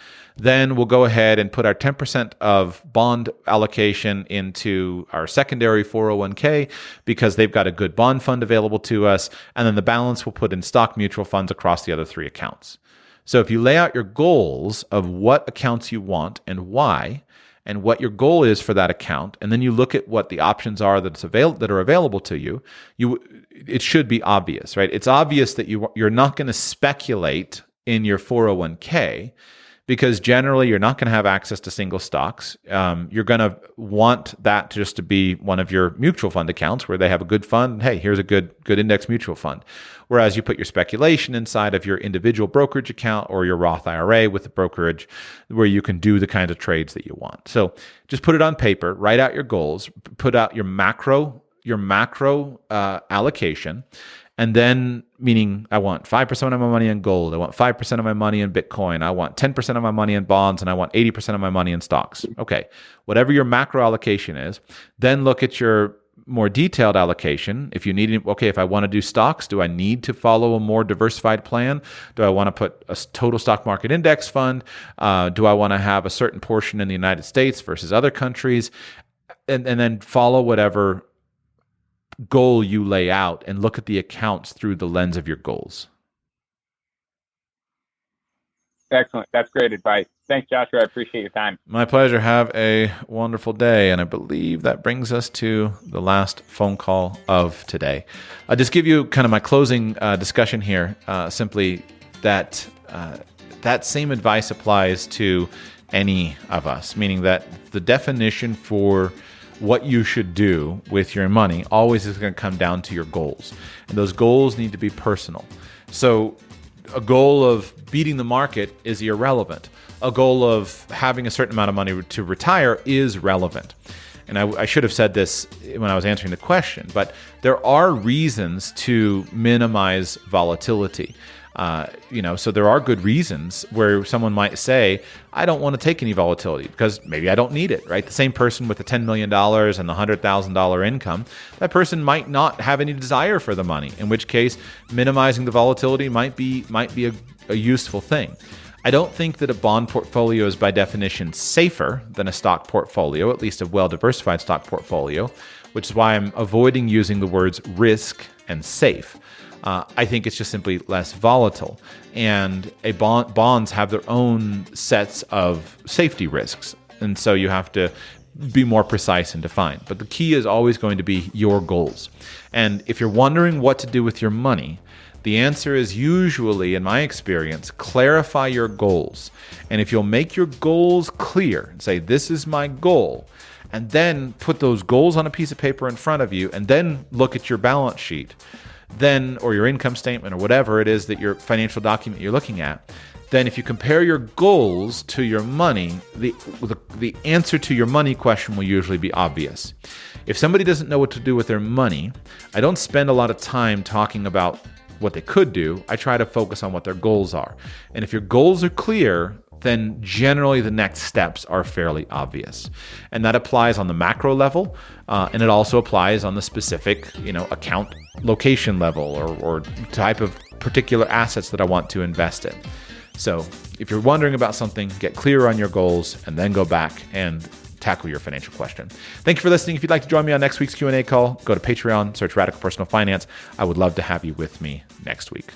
Speaker 1: Then we'll go ahead and put our 10% of bond allocation into our secondary 401k because they've got a good bond fund available to us. And then the balance we'll put in stock mutual funds across the other 3 accounts. So if you lay out your goals of what accounts you want and why, and what your goal is for that account, and then you look at what the options are that are available to you, it should be obvious, right? It's obvious that you're not going to speculate in your 401k, because generally you're not going to have access to single stocks. You're going to want that just to be one of your mutual fund accounts where they have a good fund. Hey, here's a good index mutual fund. Whereas you put your speculation inside of your individual brokerage account or your Roth IRA with the brokerage where you can do the kinds of trades that you want. So just put it on paper, write out your goals, put out your macro allocation. And then, meaning I want 5% of my money in gold, I want 5% of my money in Bitcoin, I want 10% of my money in bonds, and I want 80% of my money in stocks. Okay, whatever your macro allocation is, then look at your more detailed allocation. If you need, if I want to do stocks, do I need to follow a more diversified plan? Do I want to put a total stock market index fund? Do I want to have a certain portion in the United States versus other countries? And then follow whatever goal you lay out and look at the accounts through the lens of your goals.
Speaker 5: Excellent. That's great advice. Thanks, Joshua. I appreciate your time.
Speaker 1: My pleasure. Have a wonderful day. And I believe that brings us to the last phone call of today. I'll just give you kind of my closing discussion here, simply that that same advice applies to any of us, meaning that the definition for what you should do with your money always is going to come down to your goals. And those goals need to be personal. So a goal of beating the market is irrelevant. A goal of having a certain amount of money to retire is relevant. And I should have said this when I was answering the question, but there are reasons to minimize volatility. So there are good reasons where someone might say, I don't want to take any volatility because maybe I don't need it, right? The same person with the $10 million and the $100,000 income, that person might not have any desire for the money, in which case minimizing the volatility might be a useful thing. I don't think that a bond portfolio is by definition safer than a stock portfolio, at least a well-diversified stock portfolio, which is why I'm avoiding using the words risk and safe. I think it's just simply less volatile. And bonds have their own sets of safety risks. And so you have to be more precise and defined. But the key is always going to be your goals. And if you're wondering what to do with your money, the answer is usually, in my experience, clarify your goals. And if you'll make your goals clear and say, this is my goal, and then put those goals on a piece of paper in front of you, and then look at your balance sheet, or your income statement, or whatever it is that your financial document you're looking at, then if you compare your goals to your money, the answer to your money question will usually be obvious. If somebody doesn't know what to do with their money, I don't spend a lot of time talking about what they could do. I try to focus on what their goals are. And if your goals are clear, then generally the next steps are fairly obvious. And that applies on the macro level, and it also applies on the specific, account location level or type of particular assets that I want to invest in. So if you're wondering about something, get clear on your goals and then go back and tackle your financial question. Thank you for listening. If you'd like to join me on next week's Q&A call, go to Patreon, search Radical Personal Finance. I would love to have you with me next week.